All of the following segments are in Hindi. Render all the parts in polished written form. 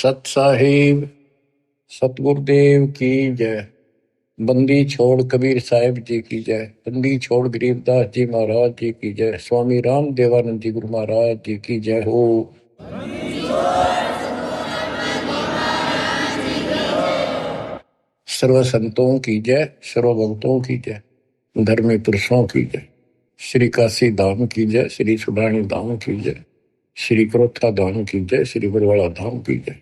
सत साहिब सतगुरुदेव की जय। बंदी छोड़ कबीर साहिब जी की जय। बंदी छोड़ गरीबदास जी महाराज जी की जय। स्वामी राम देवानंद जी गुरु महाराज जी की जय हो। सर्व संतों की जय, सर्व भक्तों की जय, धर्मी पुरुषों की जय। श्री काशी धाम की जय, श्री सुडानी धाम की जय, श्री क्रोथा धाम की जय, श्री बरवाड़ा धाम की जय।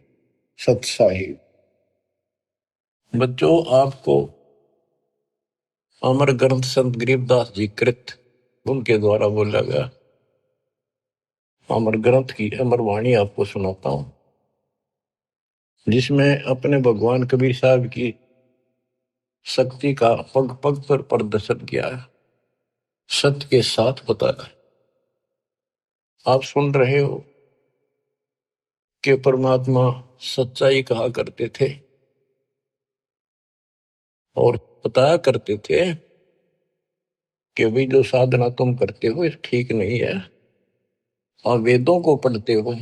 सत साहिब बच्चों, आपको अमर ग्रंथ संत गरीबदास जी कृत उनके द्वारा बोला गया अमर ग्रंथ की अमर वाणी आपको सुनाता हूं, जिसमें अपने भगवान कबीर साहब की शक्ति का पग पग पर प्रदर्शन किया है, सत्य के साथ बताया है। आप सुन रहे हो कि परमात्मा सच्चाई कहा करते थे और बताया करते थे कि भाई जो साधना तुम करते हो ये ठीक नहीं है, और वेदों को पढ़ते हो,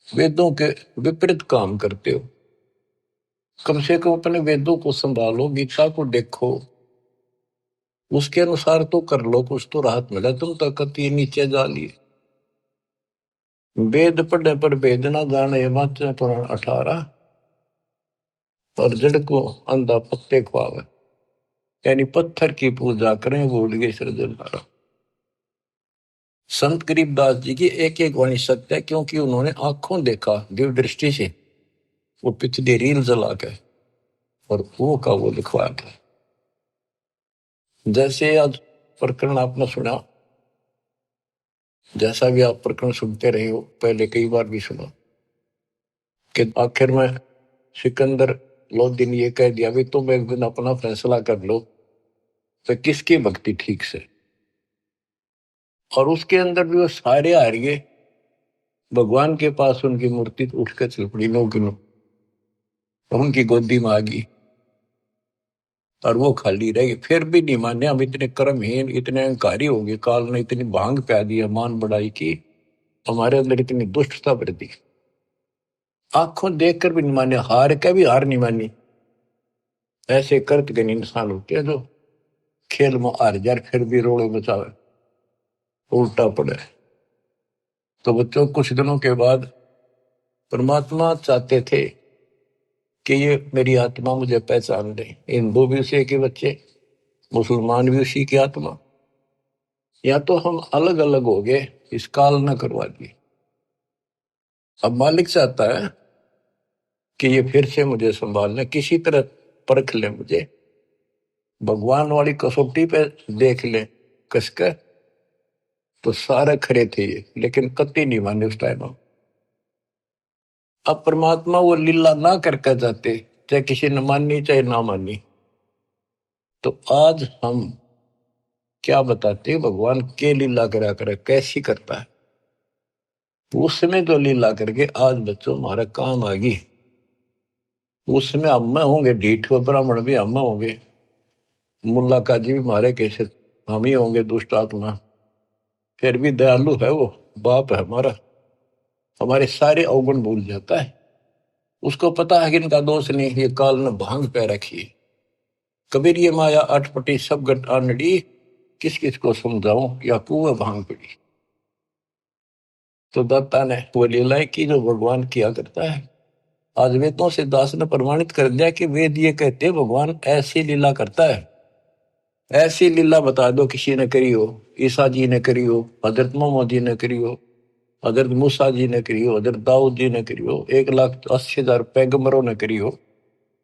वेदों के विपरीत काम करते हो। कम से कम अपने वेदों को संभालो, गीता को देखो, उसके अनुसार तो कर लो, कुछ तो राहत मिला। तुम तो कति नीचे जा लिए। वेद पढ़े पर वेद ना जाने, वाचे पुराण 18, और जड़ को अंधा पत्ते खुआवे, यानी पत्थर की पूजा करें भूल गए सृजनहारा। संत गरीबदास जी की एक एक वाणी सत्य है, क्योंकि उन्होंने आंखों देखा दिव्य दृष्टि से, वो पिछली रील जला के और वो का वो लिखवा के। जैसे आज प्रकरण आपने सुना, जैसा भी आप प्रकरण सुनते रहे हो, पहले कई बार भी सुना, कि आखिर में सिकंदर लोधी ने ये कह दिया भी तुम एक दिन अपना फैसला कर लो तो किसकी भक्ति ठीक से। और उसके अंदर भी वो सारे हार गए। भगवान के पास उनकी मूर्ति उठकर चल पड़ी, नो की नो, उनकी गोदी में आ गई और वो खाली रह गई। फिर भी नहीं माने, हम इतने कर्महीन, इतने अहंकारी हो गए, काल ने इतनी भांग प्या दी, मान बढ़ाई की, हमारे अंदर इतनी दुष्टता भर दी, आंखों देखकर भी नहीं माने, हार के भी हार नहीं मानी। ऐसे कर्त के इंसान होते हैं जो खेल में हार जाए फिर भी रोड़े बचावे, उल्टा पड़े। तो बच्चों, कुछ दिनों के बाद परमात्मा चाहते थे कि ये मेरी आत्मा मुझे पहचान ले। हिंदू भी उसी के बच्चे, मुसलमान भी उसी की आत्मा, या तो हम अलग अलग हो गए, इस काल न करवा दी। अब मालिक चाहता है कि ये फिर से मुझे संभाल ले, किसी तरह परख ले मुझे, भगवान वाली कसौटी पे देख ले कसकर। तो सारे खरे थे ये, लेकिन कति नहीं माने उस टाइम। अब परमात्मा वो लीला ना करके जाते, चाहे किसी ने मानी चाहे ना मानी। तो आज हम क्या बताते हैं, भगवान के लीला करा करे, कैसी करता है। उसमें जो लीला करके आज बच्चों हमारा काम आ गई, उसमें हम होंगे ढीठ, ब्राह्मण भी हम होंगे, मुल्ला काजी भी हमारे कैसे हम ही होंगे दुष्ट आत्मा, फिर भी दयालु है वो, बाप है हमारा, हमारे सारे अवगुण भूल जाता है। उसको पता है कि इनका दोष नहीं, ये काल ने भांग पे रखी है। कबीर ये माया अटपटी सब गट आनड़ी, किस किस को समझाऊं, या कुएं भांग पड़ी। तो दत्ता ने वो लीलाएं की जो भगवान किया करता है। आज वेदों से दास ने प्रमाणित कर दिया कि वेद ये कहते हैं भगवान ऐसी लीला करता है। ऐसी लीला बता दो किसी ने करी हो, ईसा जी ने करी हो, हजरत मोहम्मद जी ने करी हो, हजरत मूसा जी ने करी हो, हजरत दाऊद जी ने करी हो, 1,80,000 पैगंबरों ने करी हो,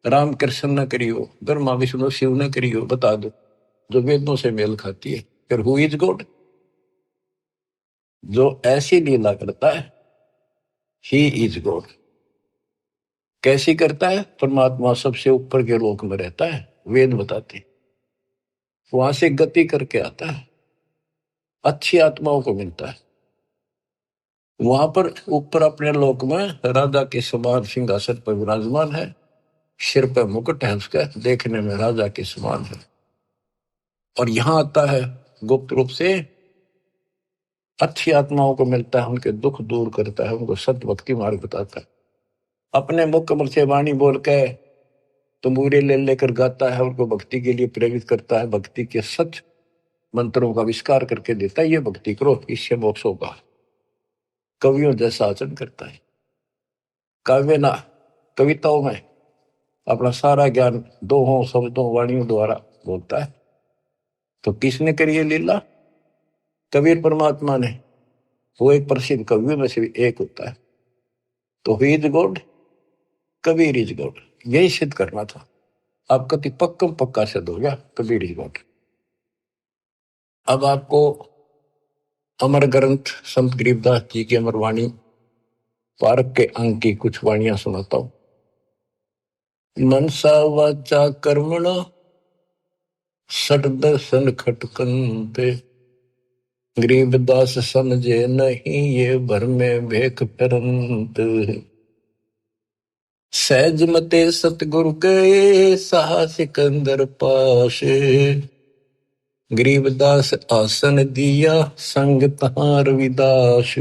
राम कृष्ण ने करी हो, ब्रह्मा विष्णु शिव ने करी हो, बता दो जो वेदों से मेल खाती है। फिर हु इज गॉड? जो ऐसी लीला करता है ही इज गॉड। कैसी करता है? परमात्मा सबसे ऊपर के लोक में रहता है, वेद बताते हैं, वहां से गति करके आता है, अच्छी आत्माओं को मिलता है। वहां पर ऊपर अपने लोक में राजा के समान सिंहासन पर विराजमान है, सिर पर मुकुट है उसका, देखने में राजा के समान है। और यहां आता है गुप्त रूप से, अच्छी आत्माओं को मिलता है, उनके दुख दूर करता है, उनको सत्य भक्ति मार्ग बताता है। अपने मुख कमल से वाणी बोल के तंबूरे ले लेकर गाता है, उनको भक्ति के लिए प्रेरित करता है, भक्ति के सच मंत्रों का आविष्कार करके देता है। ये भक्ति करो, इससे मोक्ष होगा। कवियों जैसा आचरण करता है। काव्य ना कविताओं में अपना सारा ज्ञान दोहों शब्दों वाणियों द्वारा बोलता है। तो किसने करी ये लीला? कबीर परमात्मा ने। वो एक प्रसिद्ध कवियों में से भी एक होता है। तो he is God, Kabir is God, यही सिद्ध करना था। आप कति पक्कम पक्का सिद्ध हो गया, कबीर इज गॉड। अब आपको अमर ग्रंथ संत गरीबदास जी की अमर वाणी पारक के अंक की कुछ वाणियां सुनाता हूं। मनसा वाचा कर्मणा सट दर्शन खटकंते, गरीबदास समझे नहीं ये भर में भेख फिरंत। सहज मते सतगुरु गए सहा सिकंदर पास, गरीबदास आसन दिया संग तहां रविदास।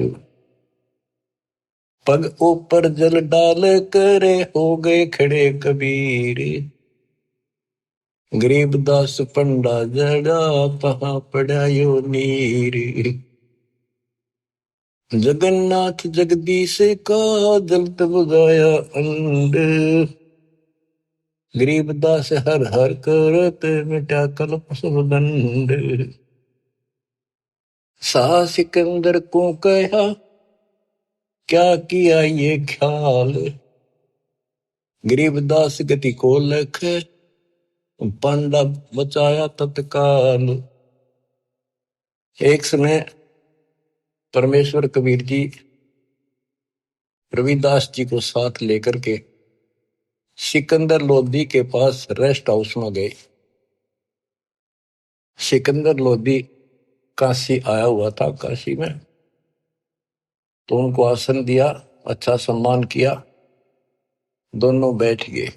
पग ऊपर जल डाल करे हो गए खड़े कबीर, गरीबदास पंडा जड़ा तहां पड़ा यो नीर। जगन्नाथ जगदीश का जलत बुझाया अंड, गरीबदास हर हर करत मिटा कल्प सब दंड। सा सिकंदर को कहा क्या किया ये ख्याल, गरीबदास गति को लख पंडा बचाया तत्काल। एक समय परमेश्वर कबीर जी रविदास जी को साथ लेकर के सिकंदर लोधी के पास रेस्ट हाउस में गए। सिकंदर लोधी काशी आया हुआ था, काशी में। तो उनको आसन दिया, अच्छा सम्मान किया, दोनों बैठ गए।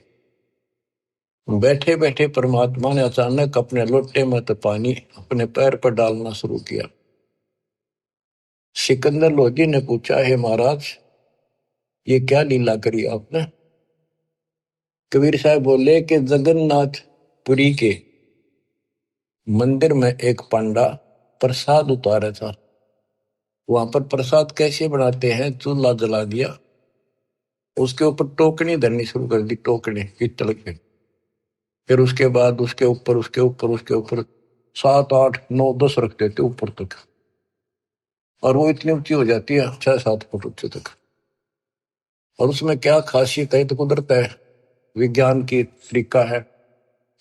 बैठे बैठे परमात्मा ने अचानक अपने लोटे में तो पानी अपने पैर पर डालना शुरू किया। सिकंदर लोधी ने पूछा, हे महाराज ये क्या लीला करी आपने? कबीर साहब बोले कि जगन्नाथपुरी के मंदिर में एक पंडा प्रसाद उतारा था। वहां पर प्रसाद कैसे बनाते हैं, चूल्हा जला दिया, उसके ऊपर टोकनी धरनी शुरू कर दी, टोकनी पीतल के। फिर उसके बाद उसके ऊपर 7 8 9 10 रख देते ऊपर तक, और वो इतनी ऊंची हो जाती है 6 7 फुट ऊंचे तक। और उसमें क्या खासियत है, तो कुदरत है, विज्ञान की तरीका है।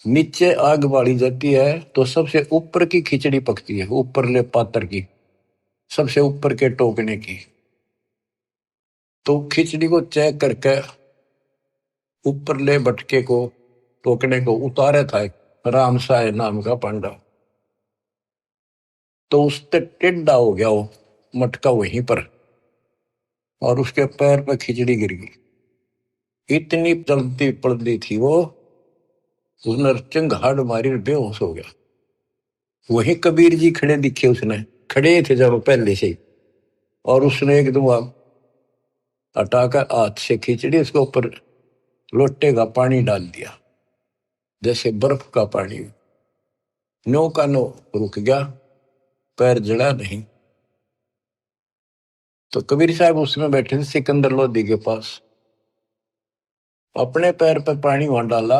नीचे आग बाड़ी जाती है तो सबसे ऊपर की खिचड़ी पकती है, ऊपर ले पात्र की, सबसे ऊपर के टोकने की। तो खिचड़ी को चेक करके ऊपर ले बटके को, टोकने को उतारे था एक राम साय नाम का पांडा। तो उससे टेढ़ा हो गया वो मटका वहीं पर, और उसके पैर पर खिचड़ी गिर गई। इतनी चलती पड़ती थी वो, उसने चिंगाड़ मारी, बेहोश हो गया। वही कबीर जी खड़े दिखे, उसने खड़े थे जब पहले से ही, और उसने एकदम हटाकर हाथ से खिचड़ी उसके ऊपर लोटे का पानी डाल दिया, जैसे बर्फ का पानी। नो का नो रुक गया, पैर जड़ा नहीं। तो कबीर साहब उसमें बैठे थे सिकंदर लोधी के पास, अपने पैर पर पानी वहां डाला,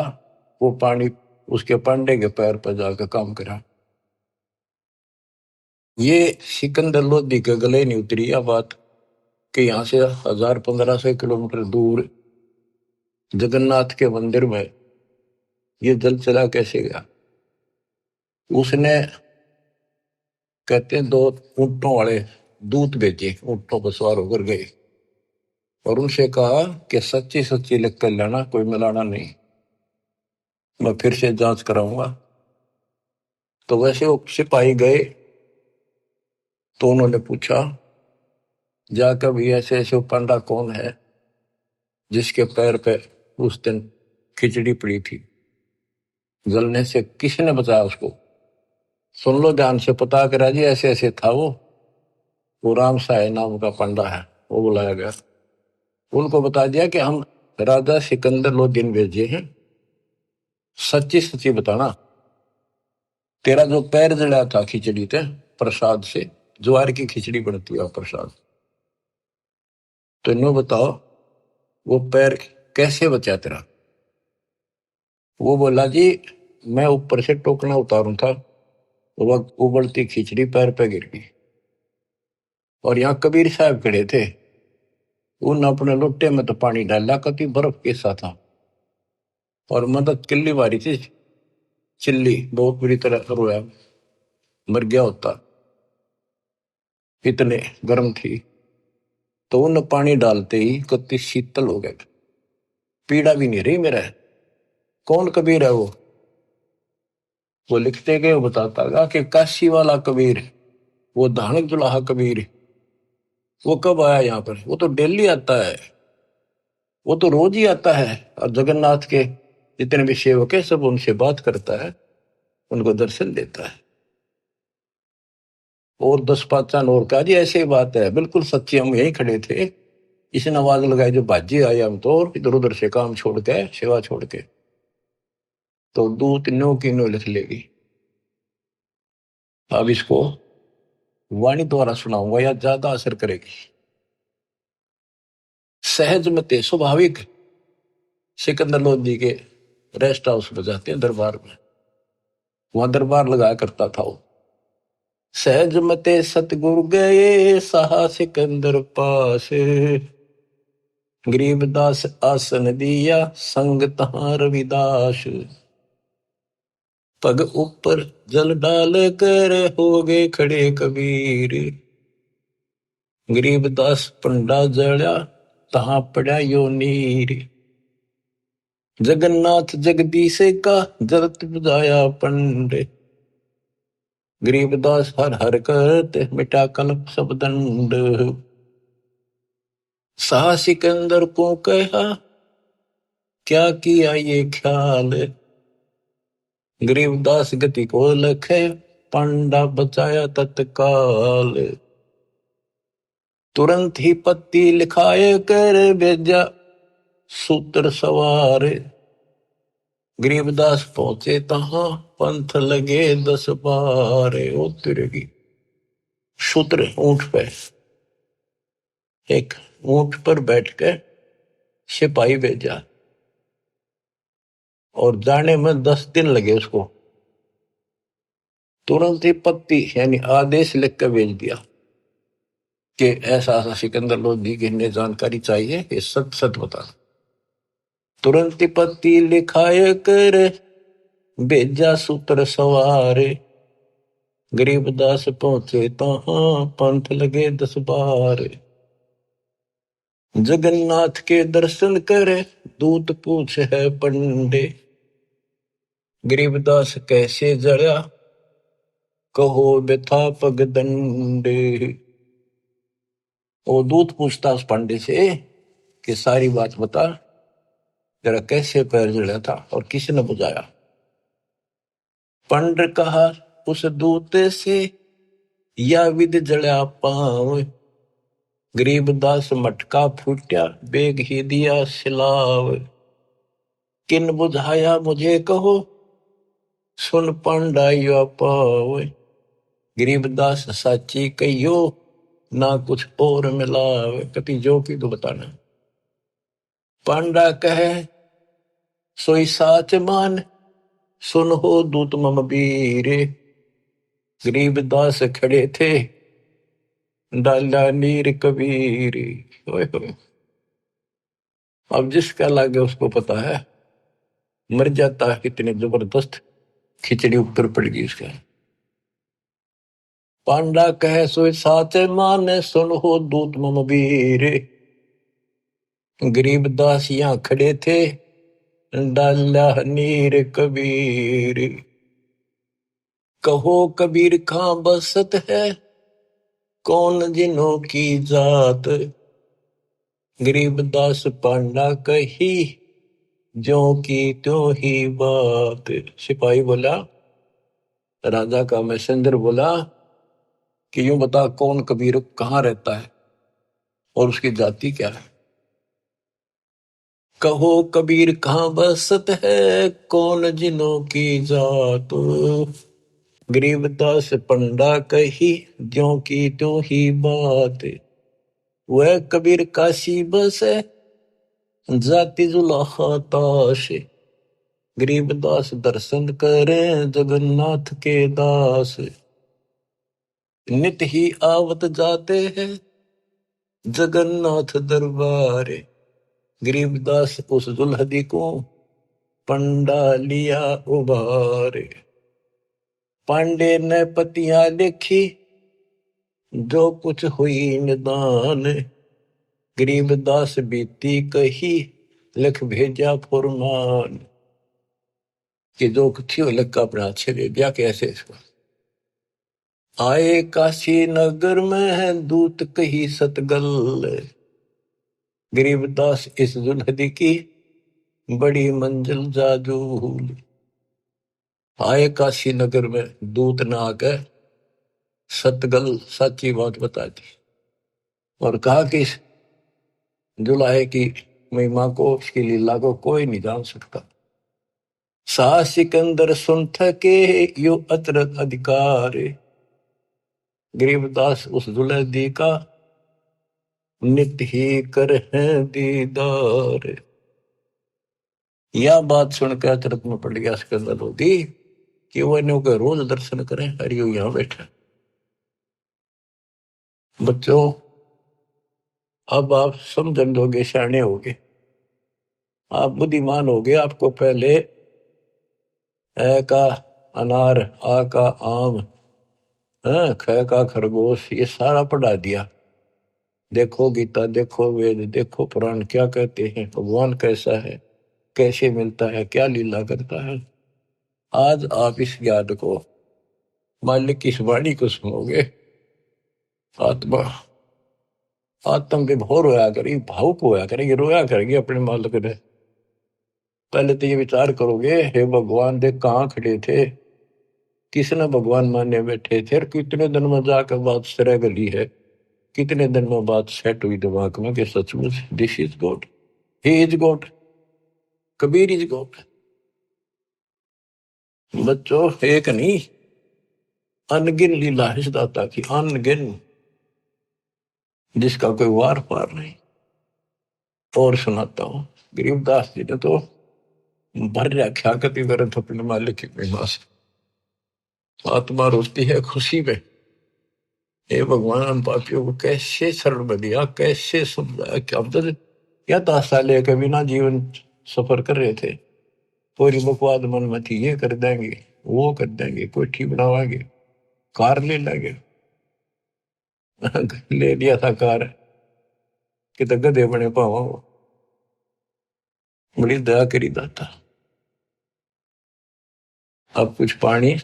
वो पानी उसके पांडे के पैर पर जाकर काम करा। ये सिकंदर लोधी के गले नहीं उतरी यह बात कि यहां से 1000 1500 किलोमीटर दूर जगन्नाथ के मंदिर में ये जल चला कैसे गया। उसने कहते हैं 2 ऊंटों वाले दूत भेजे, ऊंटों पर सवार होकर गए और उनसे कहा कि सच्ची सच्ची लिख कर लेना, कोई मिलाना नहीं, मैं फिर से जांच कराऊंगा। तो वैसे वो सिपाही गए, तो उन्होंने पूछा जाकर भी ऐसे ऐसे पंडा कौन है जिसके पैर पे उस दिन खिचड़ी पड़ी थी, जलने से किसने बचाया उसको? सुन लो ध्यान से, पता करा जी, ऐसे ऐसे था वो राम साय नाम का पंडा है। वो बुलाया गया, उनको बता दिया कि हम राजा सिकंदर लोदीन भेजे हैं, सच्ची सच्ची बताना, तेरा जो पैर जड़ा था खिचड़ी ते प्रसाद से, ज्वार की खिचड़ी बनती है प्रसाद, तो इन्हों बताओ वो पैर कैसे बचा तेरा। वो बोला जी मैं ऊपर से टोकना उतारू था, वो उबलती खिचड़ी पैर पे गिर गई, और यहाँ कबीर साहब खड़े थे, उन अपने लोटे में तो पानी डाला, कति बर्फ कैसा था, और मदद किल्ली मारी थी, चिल्ली बहुत बुरी तरह रोया, मर गया होता, इतने गर्म थी। तो उन पानी डालते ही कति शीतल हो गए, पीड़ा भी नहीं रही मेरा। कौन कबीर है वो लिखते गए, वो बताता गा कि काशी वाला कबीर, वो धानक जुलाहा कबीर, वो कब आया यहाँ पर, वो तो डेली आता है, वो तो रोज ही आता है, और जगन्नाथ के जितने भी सेवक है सब उनसे बात करता है, उनको दर्शन देता है। और 10 पाँच और का जी ऐसी बात है, बिल्कुल सच्ची, हम यहीं खड़े थे, इसने आवाज लगाई जो बाजी आए, हम तो इधर उधर से काम छोड़ के सेवा छोड़ के, तो दूत नो की नो लिख लेगी। अब इसको वाणी द्वारा सुनाऊंगा या ज्यादा असर करेगी। सहज मते स्वाभाविक सिकंदर लोधी के रेस्ट हाउस में जाते हैं, दरबार में, वहां दरबार लगाया करता था वो। सहज मते सतगुरु गए सहा सिकंदर पास, गरीबदास आसन दिया संग तहां रविदास, पग ऊपर जल डाल कर हो गए खड़े कबीर, गरीबदास पंडा जड़ा तहां पड़ा यो नीर, जगन्नाथ जगदीश का जरत बुझाया पंडे, गरीबदास हर हर करते मिटा कल्प सब दंड, साह सिकंदर को कहा क्या किया ये ख्याल, गरीबदास गति को लखे पंडा बचाया तत्काल, तुरंत ही पत्ती लिखाए कर भेजा सूत्र सवार, गरीबदास पहुंचे तहां पंथ लगे 10 बार, ओ तिरगी सूत्र ऊंट पे, एक ऊंट पर बैठ कर सिपाही भेजा, और जाने में 10 दिन लगे उसको, तुरंत ही पत्ती यानी आदेश लिख कर भेज दिया कि ऐसा ऐसा सिकंदर लोधी की इन्हें जानकारी चाहिए, ये सच सच बता। तुरंत ही पत्ती लिखाए कर भेजा सूत्र सवार, गरीबदास पहुंचे तहां पंथ लगे 10 बार, जगन्नाथ के दर्शन करे दूत पूछ है पंडे, गरीबदास कैसे जड़ा कहो व्यथा पग दंडे। वो दूत पूछता उस पंडे से कि सारी बात बता, जरा कैसे पैर जड़ा था और किसने बुझाया। पंड कहा उस दूत से या विध जड़ा पांव, गरीबदास मटका फूटा बेग ही दिया सिलाव, किन बुझाया मुझे कहो सुन पंडाइया पाव, गरीबदास साची कहियो ना कुछ और मिलाव, कति जो की तो बताना। पांडा कहे सोई साच मान सुन हो दूत मम वीर, गरीबदास खड़े थे डाला नीर कबीर। ओए होए, अब जिसका लागे उसको पता है, मर जाता है कितने जबरदस्त खिचड़ी ऊपर पड़ गई उसका। पांडा कहे सोई साच मान सुन हो दूत मम वीर, गरीबदास यहाँ खड़े थे डाला नीर कबीर, कहो कबीर कहाँ बसत है कौन जिन्हों की जात, गरीबदास पांडा कही ज्यों की त्यों ही बात। सिपाही बोला, राजा का मैसेंजर बोला कि यूं बता कौन कबीर कहाँ रहता है और उसकी जाति क्या है। कहो कबीर कहाँ बसत है, कौन जिनों की जात। गरीबदास पंडा कही, ज्यों की त्यों ही बात। वह कबीर काशी बसे, जाति जुलाहा ताश। गरीबदास दर्शन करें, जगन्नाथ के दास। नित ही आवत जाते हैं, जगन्नाथ दरबार। गरीबदास उस दुल्हदी को, पंडा लिया उबार। पांडे ने पतियां देखी, जो कुछ हुई निदान। गरीबदास बीती कही, लिख भेजा फुरमान। कि जो कुछ थी वो लिख का अपना अच्छे दे दिया। कैसे इसको आए काशी नगर में है, दूत कही सतगल। गरीबदास इस दुल्हदी की, बड़ी मंजिल जाजूल। आए काशी नगर में, दूत ना आकर सतगल सच्ची बात बता दी। और कहा कि इस जुलाहे की महिमा को, उसकी लीला को कोई नहीं जान सकता। सा सिकंदर सुन थके, यो अतरत अधिकार। गरीबदास उस दुल्हदी का, नित ही कर है दीदार। यह बात सुनकर अचरत में पड़ गया सिकंदर लोधी, कि वो इन्हों के रोज दर्शन करें। हरियो यहां बैठा। बच्चों, अब आप समझन दोगे, सियाने होगे, आप बुद्धिमान होगे। आपको पहले ए का अनार, आ का आम, ख का खरगोश, ये सारा पढ़ा दिया। देखो गीता, देखो वेद, देखो पुराण क्या कहते हैं, भगवान कैसा है, कैसे मिलता है, क्या लीला करता है। आज आप इस ज्ञान को, मालिक की इस वाणी को सुनोगे, आत्मा आत्म विभोर होया करेगी, भावुक होया करेगी, रोया करेगी अपने मालिक ने। पहले तो ये विचार करोगे, हे भगवान देख कहाँ खड़े थे, किसने भगवान माने बैठे थे, और कितने दिन में जाकर बात सिरा गली है, कितने दिन में बात सेट हुई दिमाग में कि सचमुच this is God, he is God, Kabir is God. बच्चों, एक नहीं, अनगिन लीला है इस दाता की, अनगिन, जिसका कोई वार पार नहीं। और सुनाता हूं, गरीबदास जी ने तो भर रखा कति वरत अपने मालिक की महिमा से। आत्मा रोती है खुशी में, हे भगवान हम पापियों को कैसे शरण में दिया, कैसे समझाया। कि अब तो क्या 10 साल कभी ना जीवन सफर कर रहे थे, पूरी बकवाद मन में थी, ये कर देंगे, वो कर देंगे, कोठी बनावाएंगे, कार ले लेंगे। ले लिया था कार, कि तो गधे बने पावा वो। बड़ी दया करी दाता। अब कुछ पानी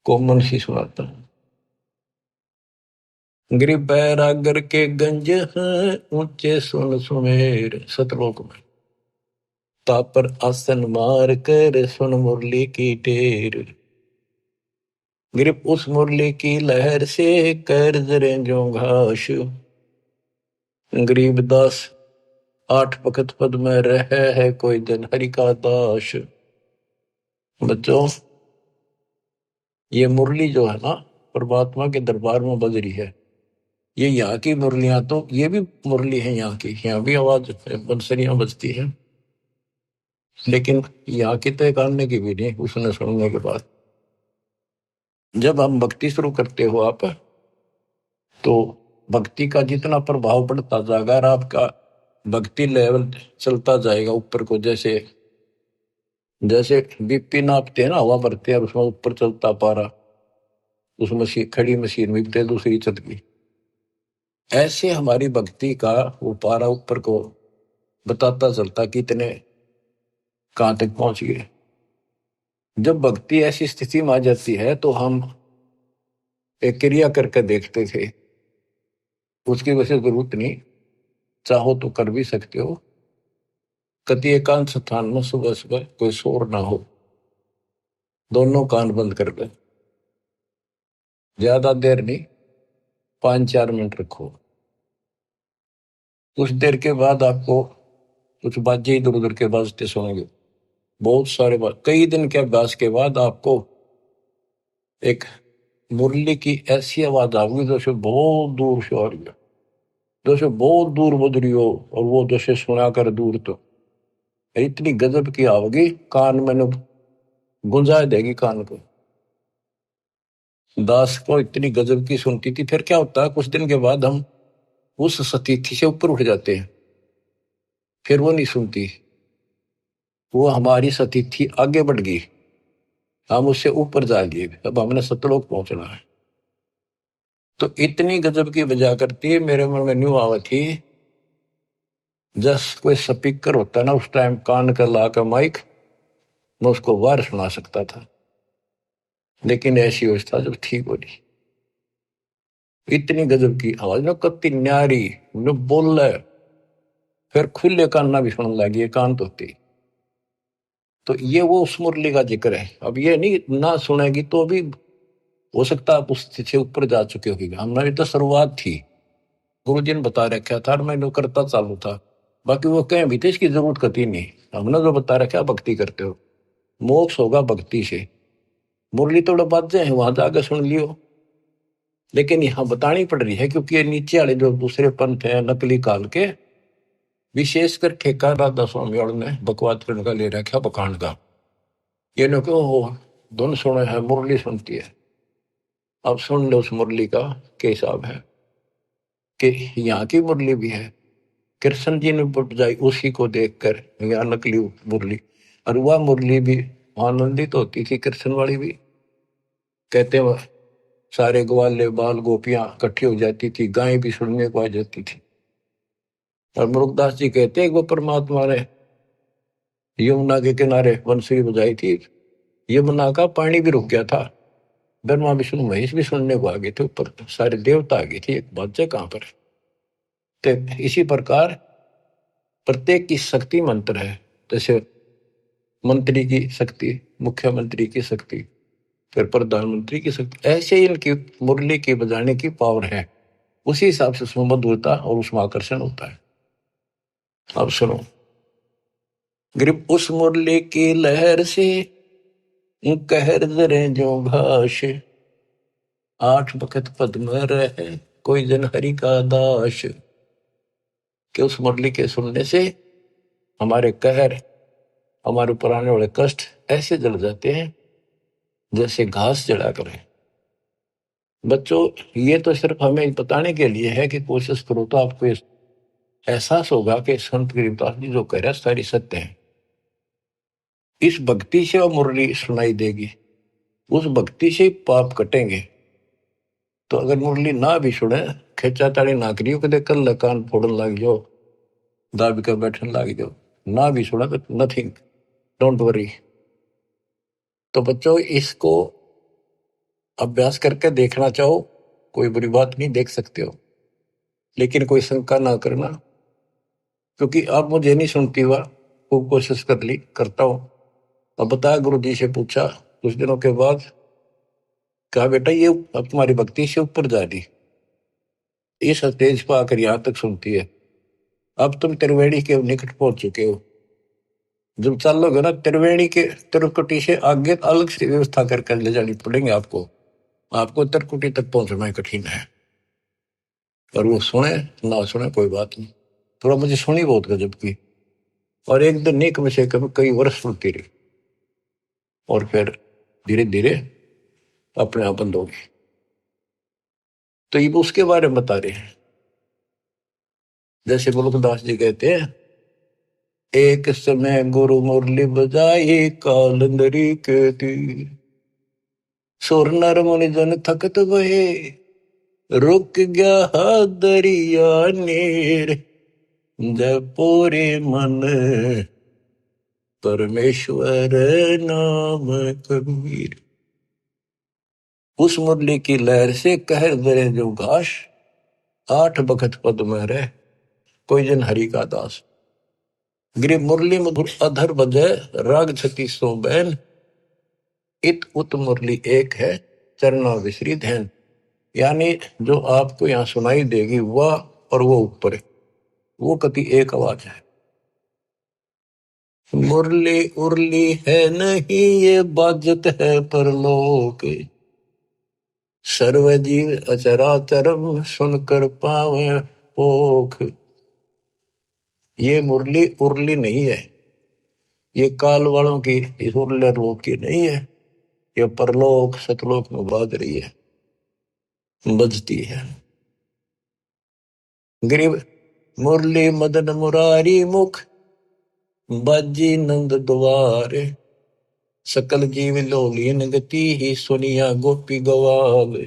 कोमल सी सुनाता हूं। गिरि बैरागर के गंज हैं, ऊंचे सुन सुमेर, सतलोक में। तापर आसन मार कर, सुन मुरली की टेर। गिरिप उस मुरली की लहर से, कर जरे जो घास। गरीबदास 8 पखत पद में रह है, कोई दिन हरि का दास। बच्चों, ये मुरली जो है ना, परमात्मा के दरबार में बज रही है। ये यहाँ की मुरलियां, तो ये भी मुरली है यहाँ की, यहाँ भी आवाज बंसरियां बजती है, लेकिन यहाँ की तो एक आने की भी नहीं उसने सुनने के बाद। जब हम भक्ति शुरू करते हो आप, तो भक्ति का जितना प्रभाव बढ़ता जाएगा, और आपका भक्ति लेवल चलता जाएगा ऊपर को। जैसे जैसे बीपी नापते हैं ना, हवा भरते हैं, उसमें ऊपर चलता पारा, उस मशीन, खड़ी मशीन में दूसरी चल गई। ऐसे हमारी भक्ति का वो पारा ऊपर को बताता चलता कितने कहां तक पहुंच गए। जब भक्ति ऐसी स्थिति में आ जाती है, तो हम एक क्रिया करके देखते थे, उसकी वजह जरूरत नहीं, चाहो तो कर भी सकते हो। कति एकांत स्थान में सुबह सुबह कोई शोर ना हो, दोनों कान बंद कर ले, ज्यादा देर नहीं, 5-4 मिनट रखो। कुछ देर के बाद आपको कुछ बाजे इधर उधर के बाजते सुनेंगे, बहुत सारे कई दिन के अभ्यास के बाद आपको एक मुरली की ऐसी आवाज आऊंगी जैसे बहुत दूर से आ रही है, जैसे बहुत दूर बज रही हो, और वो जैसे सुना कर दूर तो इतनी गजब की आओगी, कान में गुंजा देगी कान को। दास को इतनी गजब की सुनती थी। फिर क्या होता है, कुछ दिन के बाद हम उस सतीथि से ऊपर उठ जाते हैं, फिर वो नहीं सुनती, वो हमारी सतीथि आगे बढ़ गई, हम उससे ऊपर जा लिए, अब हमने सतलोक पहुंचना है। तो इतनी गजब की बजा करती है, मेरे मन में न्यू आवा थी, जस कोई स्पीकर होता ना उस टाइम कान कर ला कर माइक, मैं उसको वार सुना सकता था, लेकिन ऐसी अवस्था जब ठीक हो रही, इतनी गजब की आवाज ना, कत्ती न्यारी न बोल रहा है, फिर खुले कान ना भी सुनने लगी, कान तो होती। तो ये वो उस मुरली का जिक्र है। अब ये नहीं ना सुनेगी तो भी हो सकता आप उस से ऊपर जा चुके होगी, हमारी तो शुरुआत थी, गुरु जी ने बता रखा था, मैं करता चालू था, बाकी वो कहें भी थे इसकी जरूरत कती नहीं, हमने जो बता रखा भक्ति करते हो, मोक्ष होगा भक्ति से। मुरली थोड़ा बाजे हैं वहां जाकर सुन लियो, लेकिन यहाँ बतानी पड़ रही है क्योंकि ये नीचे वाले जो दूसरे पंथ है नकली काल के, विशेषकर ठेका राधा स्वामी और ने बकवाद करने का ले रखा बखान का, ये न क्यों धुन सुने है मुरली सुनती है। अब सुन लो उस मुरली का क्या हिसाब है, कि यहाँ की मुरली भी है, कृष्ण जी ने बजाई उसी को देखकर, यहाँ नकली मुरली, और वह मुरली भी आनंदित होती थी, कृष्ण वाली भी। कहते वह सारे ग्वाले बाल गोपियां इकट्ठी हो जाती थी, गायें भी सुनने को आ जाती थी। और मुरुगदास जी कहते हैं वो परमात्मा ने यमुना के किनारे बंसुरी बजाई थी, यमुना का पानी भी रुक गया था, ब्रह्मा विष्णु महेश भी सुनने को आ गए थे, ऊपर सारे देवता आ गए थे, एक बात है कहां पर। तो इसी प्रकार प्रत्येक की शक्ति मंत्र है, जैसे मंत्री की शक्ति, मुख्यमंत्री की शक्ति, फिर प्रधानमंत्री की शक्ति, ऐसे इनकी मुरली की बजाने की पावर है, उसी हिसाब से उसमें मधुरता और उसमें आकर्षण होता है। अब सुनो, ग्रिप उस मुरली की लहर से कहर जरे जो घास, आठ बखत पद्म रहे कोई जन हरि का दास। कि उस मुरली के सुनने से हमारे कहर, हमारे ऊपर आने वाले कष्ट ऐसे जल जाते हैं जैसे घास जला करे। बच्चों, ये तो सिर्फ हमें बताने के लिए है कि कोशिश करो तो आपको एहसास होगा कि संत गरीबदास जी जो कह रहे हैं सारी सत्य है। इस भक्ति से वो मुरली सुनाई देगी, उस भक्ति से पाप कटेंगे। तो अगर मुरली ना भी सुने, खेचा ताड़ी ना करियो, कदे कल कान फोड़न लग जाओ, दाबी कर बैठने लग जाओ, ना भी सुना तो नथिंग, डोंट वरी। तो बच्चों, इसको अभ्यास करके देखना चाहो, कोई बुरी बात नहीं, देख सकते हो, लेकिन कोई शंका ना करना, क्योंकि अब मुझे नहीं सुनती हुआ, खूब कोशिश कर ली, करता हूं। अब बताया, गुरु जी से पूछा कुछ दिनों के बाद, कहा बेटा ये अब तुम्हारी भक्ति से ऊपर जा रही, इस स्टेज पर आकर यहां तक सुनती है, अब तुम त्रिवेणी के निकट पहुंच चुके हो, जब चलोगे ना त्रिवेणी के त्रिकुटी से आगे अलग से व्यवस्था करके ले जानी पड़ेंगे आपको, आपको त्रिकुटी तक पहुंचना कठिन है। और वो सुने ना सुने कोई बात नहीं, थोड़ा मुझे सुनी बहुत गजब की, और एक दिन नहीं कम से कम कई वर्ष सुनती रही, और फिर धीरे धीरे अपने आप बंद होगी। तो ये उसके बारे में बता रहे हैं, जैसे मुल्कदास जी कहते हैं, एक समय गुरु मुरली बजाई कालंदरी के तीर, सुर नर मुनि जन थकत भये, रुक गया दरिया नीर, जब पूरे मन परमेश्वर नाम कबीर। उस मुरली की लहर से कहर दरे जो घास, आठ बखत पद में रह कोई जन हरि का दास। गिरि मुरली मधुर अधर बजय, राग छती सो बैन, इत उत मुरली एक है चरना विसरी धैन। यानी जो आपको यहाँ सुनाई देगी वह और वो ऊपर, वो कति एक आवाज है। मुरली उरली है नहीं ये बाजत है परलोक, सर्व जीव अचराचरम सुनकर पावे पोख। ये मुरली उरली नहीं है, ये काल वालों की इस उरले लोक की नहीं है, ये परलोक सतलोक में बाज रही है, बजती है। गरीब मुरली मदन मुरारी मुख, बाजी नंद द्वारे, सकल जीव लोलीन गति ही सुनिया गोपी गवावे।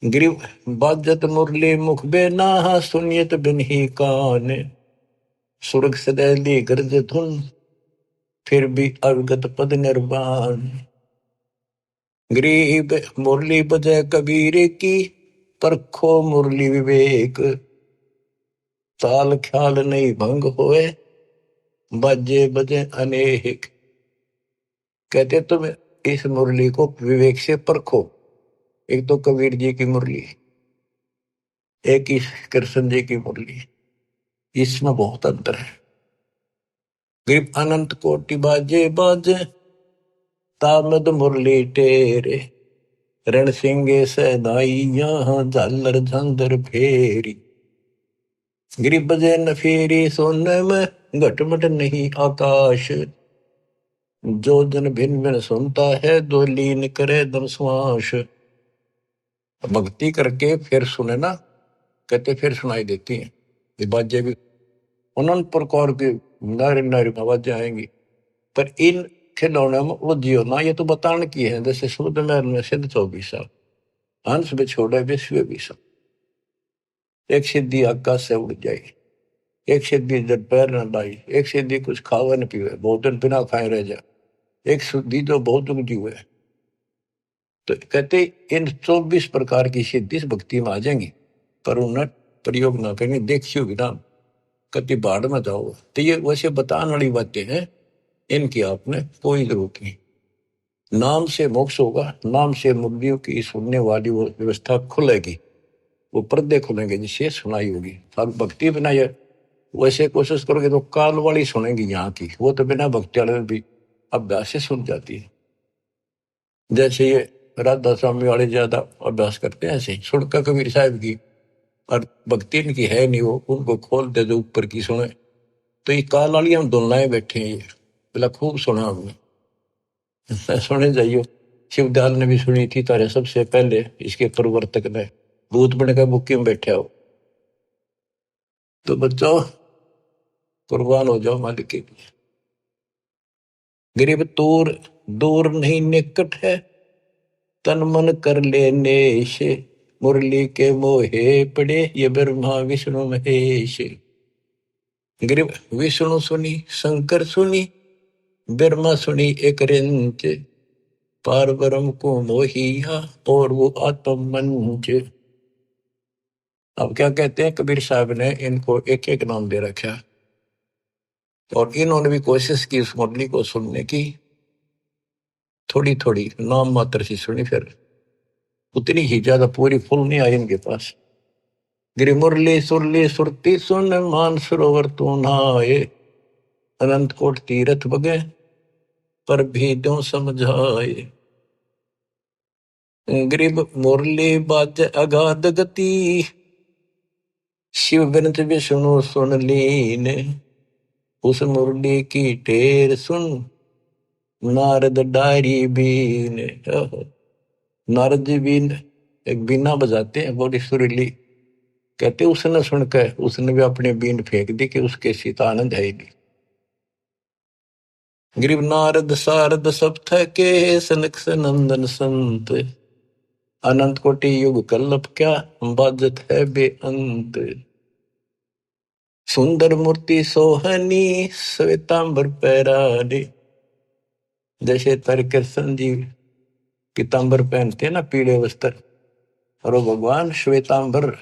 गरीब बाजत मुरली मुख बेना सुनियत बिन ही कान, सुरग सदैली गर्ज धुन फिर भी अवगत पद निर्वाण। गरीब मुरली बजय कबीर की, परखो मुरली विवेक, ताल ख्याल नहीं भंग होए, बाजे बजे अनेक। कहते तुम इस मुरली को विवेक से परखो। एक तो कबीर जी की मुरली, एक इस कृष्ण जी की मुरली, इसमें बहुत अंतर है। गरीब अनंत कोटि बाजे बाजे, तामद मुरली टेरे, रण सिंगे सदाई यहाँ झालर झंझर फेरी। गरीब बजे न फेरी सोने में घटमट नहीं आकाश, जो जन भिन्न भिन्न सुनता है दो लीन करे दम श्वास। भक्ति करके फिर सुने ना, कहते फिर सुनाई देती हैं ये बाजें भी, अनंत प्रकार की नारी नारी आवाजें आएंगी। पर इन खिलौने में उलझियो ना, ये तो बताने की है। जैसे शुद्ध महल में सिद्ध 24 हंस में छोड़े विश्व भी सब, एक सिद्धि आकाश से उड़ जाए, एक सिद्धि जब पैर न लाई, एक सिद्धि कुछ खावे न पीवे, बहुत दिन बिना खाए रह जा, एक सिद्धि जो बहुत जीवे। तो कहते इन 24 प्रकार की सिद्धि इस भक्ति में आ जाएंगी, पर उन्हें प्रयोग ना करेंगे, देखियो भी ना, कति बाढ़ में जाओ। तो ये वैसे बताने वाली बातें हैं, इनकी आपने कोई जरूरत नहीं। नाम से मोक्ष होगा, नाम से मुर्गियों की सुनने वाली वो व्यवस्था खुलेगी, वो पर्दे खुलेंगे जिससे सुनाई होगी। अब भक्ति बिना ये वैसे कोशिश करोगे तो काल वाली सुनेंगी यहाँ की, वो तो बिना भक्ति वाले भी अभ्यास से सुन जाती है। जैसे ये राधा स्वामी वाले ज्यादा अभ्यास करते हैं, ऐसे सुनकर कबीर साहब की, और भक्ति इनकी है नहीं, वो उनको खोल दे जो ऊपर की सुने। तो ये काल वाली हम दोनों बैठे हैं, ये बोला खूब सुना हमने, सुने जाइयो। शिवदयाल ने भी सुनी थी तारे सबसे पहले, इसके प्रवर्तक ने, भूत बन का बुक्की में बैठे हो। तो बच्चों कुर्बान हो जाओ मालिक के लिए। गरीब दूर दूर नहीं निकट है, तन मन कर लेने से, मुरली के मोहे पड़े ये ब्रह्मा विष्णु महेश। गरीब विष्णु सुनी शंकर सुनी, ब्रह्मा सुनी एक रिंच, पार ब्रह्म को मोहिया और वो आत्म मंच। अब क्या कहते हैं कबीर साहब ने इनको एक एक नाम दे रखा, और इन्होंने भी कोशिश की उस मुरली को सुनने की, थोड़ी थोड़ी नाम मात्र से सुनी, फिर उतनी ही ज्यादा पूरी फुल नहीं आई इनके पास। गिरी मुरली सुरली सुरती सुन, मान सरोवर तू नहाए, अनंत कोट तीरथ बगे पर भी दो समझाए। गरीब मुरली बाज अगाध गति, शिव बिनत विष्णु सुन लीन, उस मुरली की टेर सुन नारद डारी बीन। नारद जी बीन एक बीना बजाते हैं बड़ी सुरीली, कहते उसने सुनकर उसने भी अपने बीन फेंक दी कि उसके सीता आनंद है ही नहीं। गरीब नारद सारद सब थके, सनक सनंदन संत, अनंत कोटि युग कल्लप क्या बाजत है बेअंत। सुंदर मूर्ति सोहनी श्वेतांबर पैरानी, जैसे तर कृष्ण जी पीतांबर पहनते हैं ना, पीले वस्त्र, और वो भगवान श्वेतांबर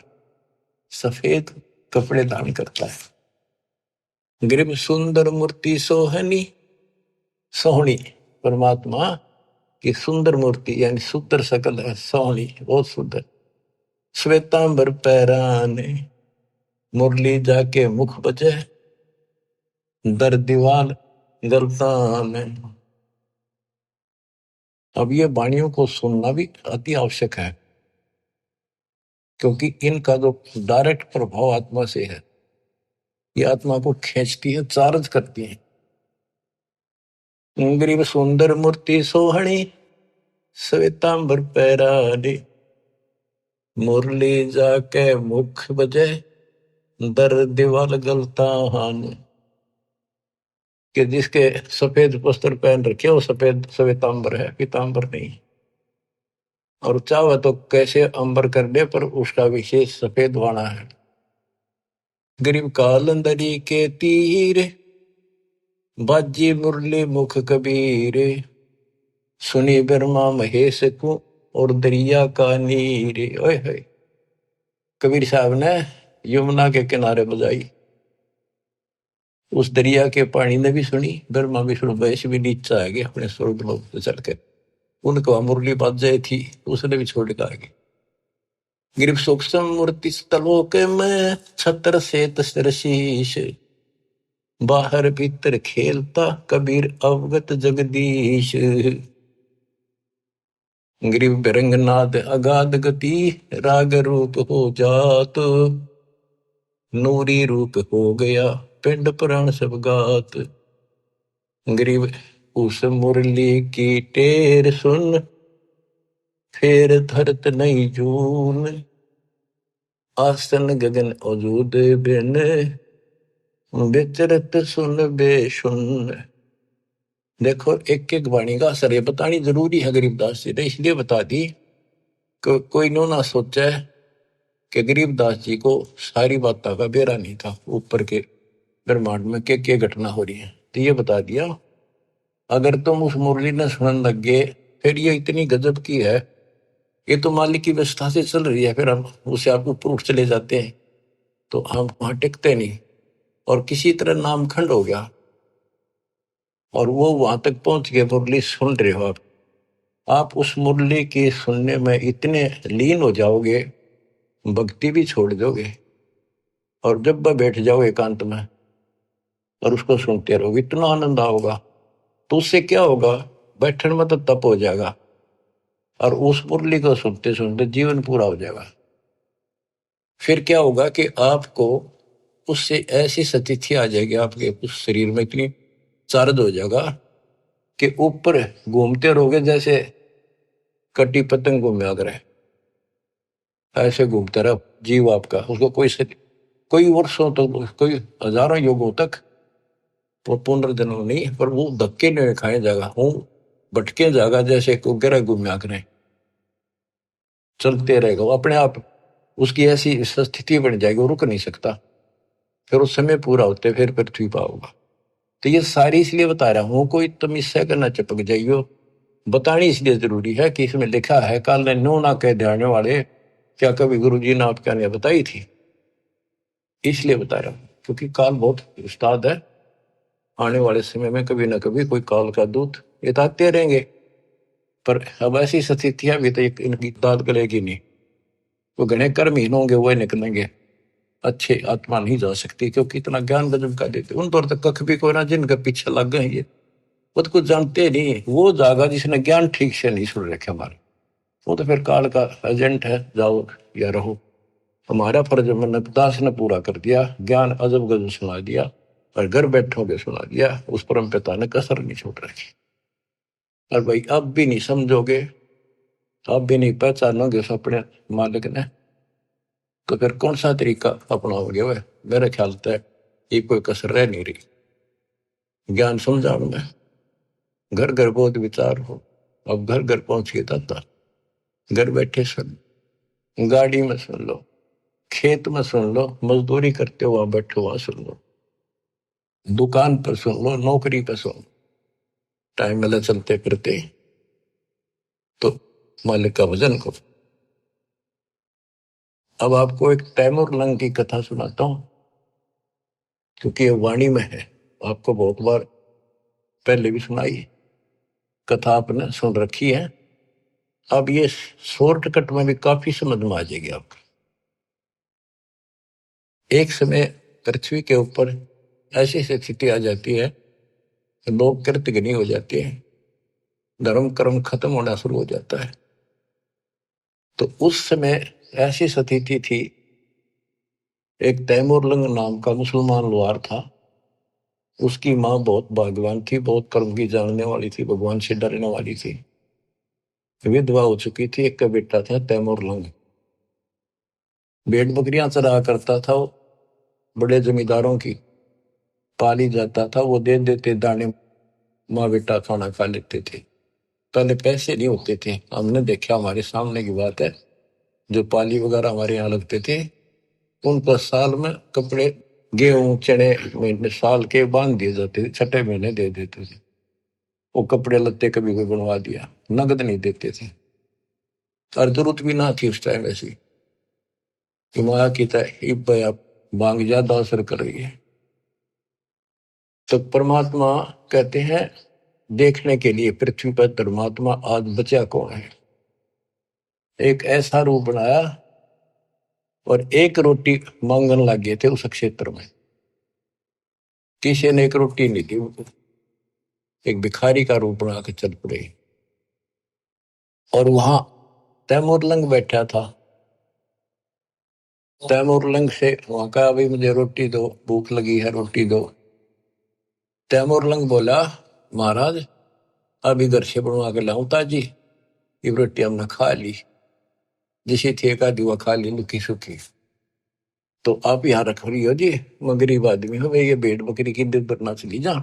सफेद कपड़े धारण करता है। गरीब सुंदर मूर्ति सोहनी, सोहनी परमात्मा की सुंदर मूर्ति, यानी सुंदर शकल है, सोहनी बहुत सुंदर। श्वेतांबर पैराने, मुरली जाके मुख बजे, दर दीवाल गलतान। अब ये वाणियों को सुनना भी अति आवश्यक है, क्योंकि इनका जो डायरेक्ट प्रभाव आत्मा से है, ये आत्मा को खींचती है, चार्ज करती है। गरीब सुंदर मूर्ति सोहणी श्वेतांबर पैराडे, मुरली जाके मुख बजे दर दीवाल गलतान। कि जिसके सफेद वस्त्र पहन रखे वो सफेद श्वेतांबर है, पीतांबर नहीं। और चाहे तो कैसे अंबर कर दे, पर उसका विशेष सफेद वाणा है। गरीब कालंदरी के तीर बाजी मुरली मुख कबीर, सुनी ब्रह्मा महेश को और दरिया का नीर। ओए होए, कबीर साहब ने यमुना के किनारे बजाई, उस दरिया के पानी ने भी सुनी, ब्रह्मा विष्णु महेश भी नीचे आ गए अपने स्वर्ग लोक से चढ़कर। उनको मुरली बाज जाए थी, उसने भी छोड़ के आ गए। गिरिव सूक्ष्म मूर्ति तलोक में छत्र से तस्र शीश, बाहर भीतर खेलता कबीर अवगत जगदीश। गिरिव बिरंगनाद अगाध गति, राग रूप हो जात, नूरी रूप हो गया पिंड प्राण सब गात। गिरिव उस मुरली की टेर सुन, फेर धरत नहीं जून, आसन गगन अजूद बिन, विचरत सुन बेसुन। देखो, एक एक वाणी का असर ये बतानी जरूरी है गरीबदास जी ने, इसलिए बता दी कि कोई नो ना सोचा कि गरीबदास जी को सारी बातों का बेरा नहीं था, ऊपर के ब्रह्मांड में क्या घटना हो रही है। तो ये बता दिया, अगर तुम उस मुरली ने सुनने लग गए, फिर ये इतनी गजब की है, ये तो मालिक की व्यवस्था से चल रही है, फिर हम उसे आप ऊपर उठ चले जाते हैं तो हम वहां टिकते नहीं, और किसी तरह नामखंड हो गया और वो वहां तक पहुंच गए। मुरली सुन रहे हो आप उस मुरली के सुनने में इतने लीन हो जाओगे, भक्ति भी छोड़ दोगे, और जब वह बैठ जाओ एकांत में और उसको सुनते रहोगे, इतना आनंद आओगा। तो उससे क्या होगा, बैठने में तो तप हो जाएगा, और उस मुरली को सुनते सुनते जीवन पूरा हो जाएगा। फिर क्या होगा कि आपको उससे ऐसी स्थिति आ जाएगी, आपके उस शरीर में इतनी चार्ज हो जाएगा कि ऊपर घूमते रहोगे, जैसे कटी पतंग घूमे अगर है, ऐसे घूमता रहा जीव आपका। उसको कोई वर्षों तक, कोई हजारों युगों तक वो पुनर्जन्म नहीं, पर वो धक्के नहीं खाए जाएगा, हूं भटके जाएगा, जैसे को गिरा घूमया करें, चलते रहेगा वो अपने आप। उसकी ऐसी स्थिति बन जाएगी, वो रुक नहीं सकता। फिर उस समय पूरा होते फिर पृथ्वी पर होगा। तो ये सारी इसलिए बता रहा हूं, कोई तुम इससे करना चिपक जाइयो। बतानी इसलिए जरूरी है कि इसमें लिखा है, काल ने नो ना कह ध्यान वाले, क्या कभी गुरु जी ने आपका ने बताई थी, इसलिए बता रहा हूं। क्योंकि काल बहुत उस्ताद है, आने वाले समय में कभी ना कभी कोई काल का दूत ये तो आते रहेंगे। पर अब ऐसी स्थितियां भी तो इनकी दाद गलेगी नहीं, वो घने कर्महीन होंगे, वो निकलेंगे, अच्छे आत्मा नहीं जा सकती, क्योंकि इतना ज्ञान गजब का देते उन पर तक कख भी कोई ना, जिनके पीछे लग गए ये वो तो कुछ जानते नहीं। वो जागा जिसने ज्ञान ठीक से नहीं सुन रखे हमारे, वो तो फिर काल का एजेंट है, जाओ या रहो। हमारा फर्ज मैंने दास ने पूरा कर दिया, ज्ञान अजब गजब सुना दिया, और घर बैठोगे सुना दिया, उस परम पिता ने कसर नहीं छोड़ रखी। और भाई अब भी नहीं समझोगे, अब भी नहीं पहचानोगे उस अपने मालिक ने, तो फिर कौन सा तरीका अपनाओगे? वह मेरे ख्याल से ये कोई कसर रह नहीं रही। ज्ञान समझाओ में घर घर बहुत विचार हो, अब घर घर पहुंच के दाता, घर बैठे सुन, गाड़ी में सुन लो, खेत में सुन लो, मजदूरी करते हो वहां बैठो वहां सुन लो, दुकान पर सुन लो, नौकरी पर सुन, टाइम मिला चलते फिरते तो मालिक का भजन करो। अब आपको एक तैमूर लंग की कथा सुनाता हूं, क्योंकि ये वाणी में है, आपको बहुत बार पहले भी सुनाई, कथा आपने सुन रखी है। अब ये शॉर्टकट में भी काफी समझ में आ जाएगी आपको। एक समय पृथ्वी के ऊपर ऐसी स्थिति आ जाती है कि लोग कृतघ्नी हो जाते हैं, धर्म कर्म खत्म होना शुरू हो जाता है। तो उस समय ऐसी स्थिति थी, एक तैमूरलंग नाम का मुसलमान लोहार था, उसकी माँ बहुत भाग्यवान थी, बहुत कर्म की जानने वाली थी, भगवान से डरने वाली थी। विधवा हो चुकी थी, एक का बेटा था तैमूरलंग। भेड़ बकरियां चरा करता था वो, बड़े जमींदारों की पाली जाता था, वो दे देते दाने, माँ बेटा खाना खा लेते थे। पहले पैसे नहीं होते थे, हमने देखा, हमारे सामने की बात है, जो पाली वगैरह हमारे यहाँ लगते थे, उनको साल में कपड़े, गेहूं चने महीने साल के बांध दिए जाते थे, छठे महीने दे देते थे। वो कपड़े लत्ते कभी कोई बनवा दिया, नगद नहीं देते थे। और जरूरत भी ना थी उस टाइम ऐसी कि माया की आप मांग ज्यादा असर कर रही है। तो परमात्मा कहते हैं, देखने के लिए पृथ्वी पर धर्मात्मा आज बचा कौन है। एक ऐसा रूप बनाया और एक रोटी मांगने लगे थे उस क्षेत्र में, किसी ने एक रोटी नहीं दी उनको। एक भिखारी का रूप बना के चल पड़े। और वहां तैमूरलंग बैठा था। तैमूरलंग से वहां का, अभी मुझे रोटी दो, भूख लगी है, रोटी दो। तैमूरलंग बोला, महाराज अभी घर से बनवा के लाऊं ताजी, ये रोटी हमने खा ली, जिसे थे का दुआ खा ली लुकी सुखी। तो आप यहाँ रख रही हो जी, मैं गरीब आदमी हूँ, ये भेड़ बकरी की दूध बरना चली जा,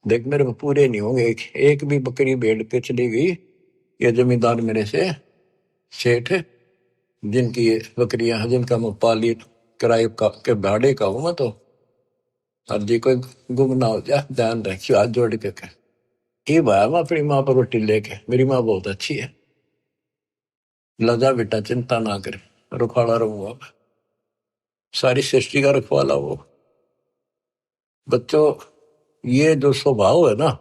देख मेरे पूरे नहीं होंगे, एक भी बकरी भेड़ पे चली गई, ये जमींदार मेरे से सेठ, जिनकी ये बकरियां हैं, जिनका मैं पाली किराए का के भाड़े का हूं मैं, तो और जी कोई गुम ना हो जाए, ध्यान रखियो, हाथ जोड़ के कह। ये भाया मैं अपनी माँ पर रोटी लेके, मेरी माँ बहुत अच्छी है, लजा बेटा चिंता ना करे, रुखाड़ा रहूंगा मैं, सारी सृष्टि का रखवाला वो। बच्चों, ये जो स्वभाव है ना,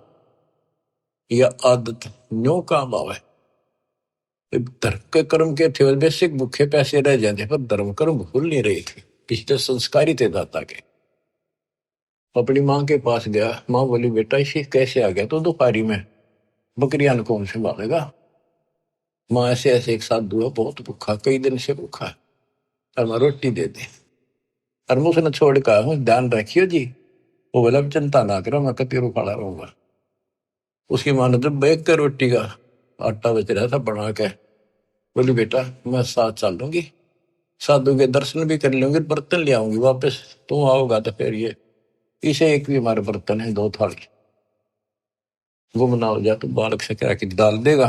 यह आदत न्यो काम आवे। धर्म के कर्म के थे बेसिक भूखे पैसे रह जाते, पर धर्म कर्म भूल नहीं रहे थे, पिछले संस्कार ही थे दाता के। अपनी माँ के पास गया, माँ बोली बेटा इसे कैसे आ गया तो दोपहरी में, बकरियां कौन से मारेगा। माँ ऐसे ऐसे एक साथ दुआ, बहुत भूखा, कई दिन से भूखा है, और मैं रोटी दे दे। और मैं उसने छोड़ कर, ध्यान रखियो जी, वो बोला चिंता ना करो, मैं कती रुखाड़ा रहूंगा। उसकी माँ ने जब बैग कर रोटी का आटा बच रहा था बना के, बोली बेटा मैं साथ चल लूंगी, साधु के दर्शन भी कर लूंगी, बर्तन ले आऊंगी वापस, तुम आओगा तो फिर ये इसे एक भी हमारे बर्तन है, 2 थाली, गुम ना हो जा तो बालक से कह के डाल देगा,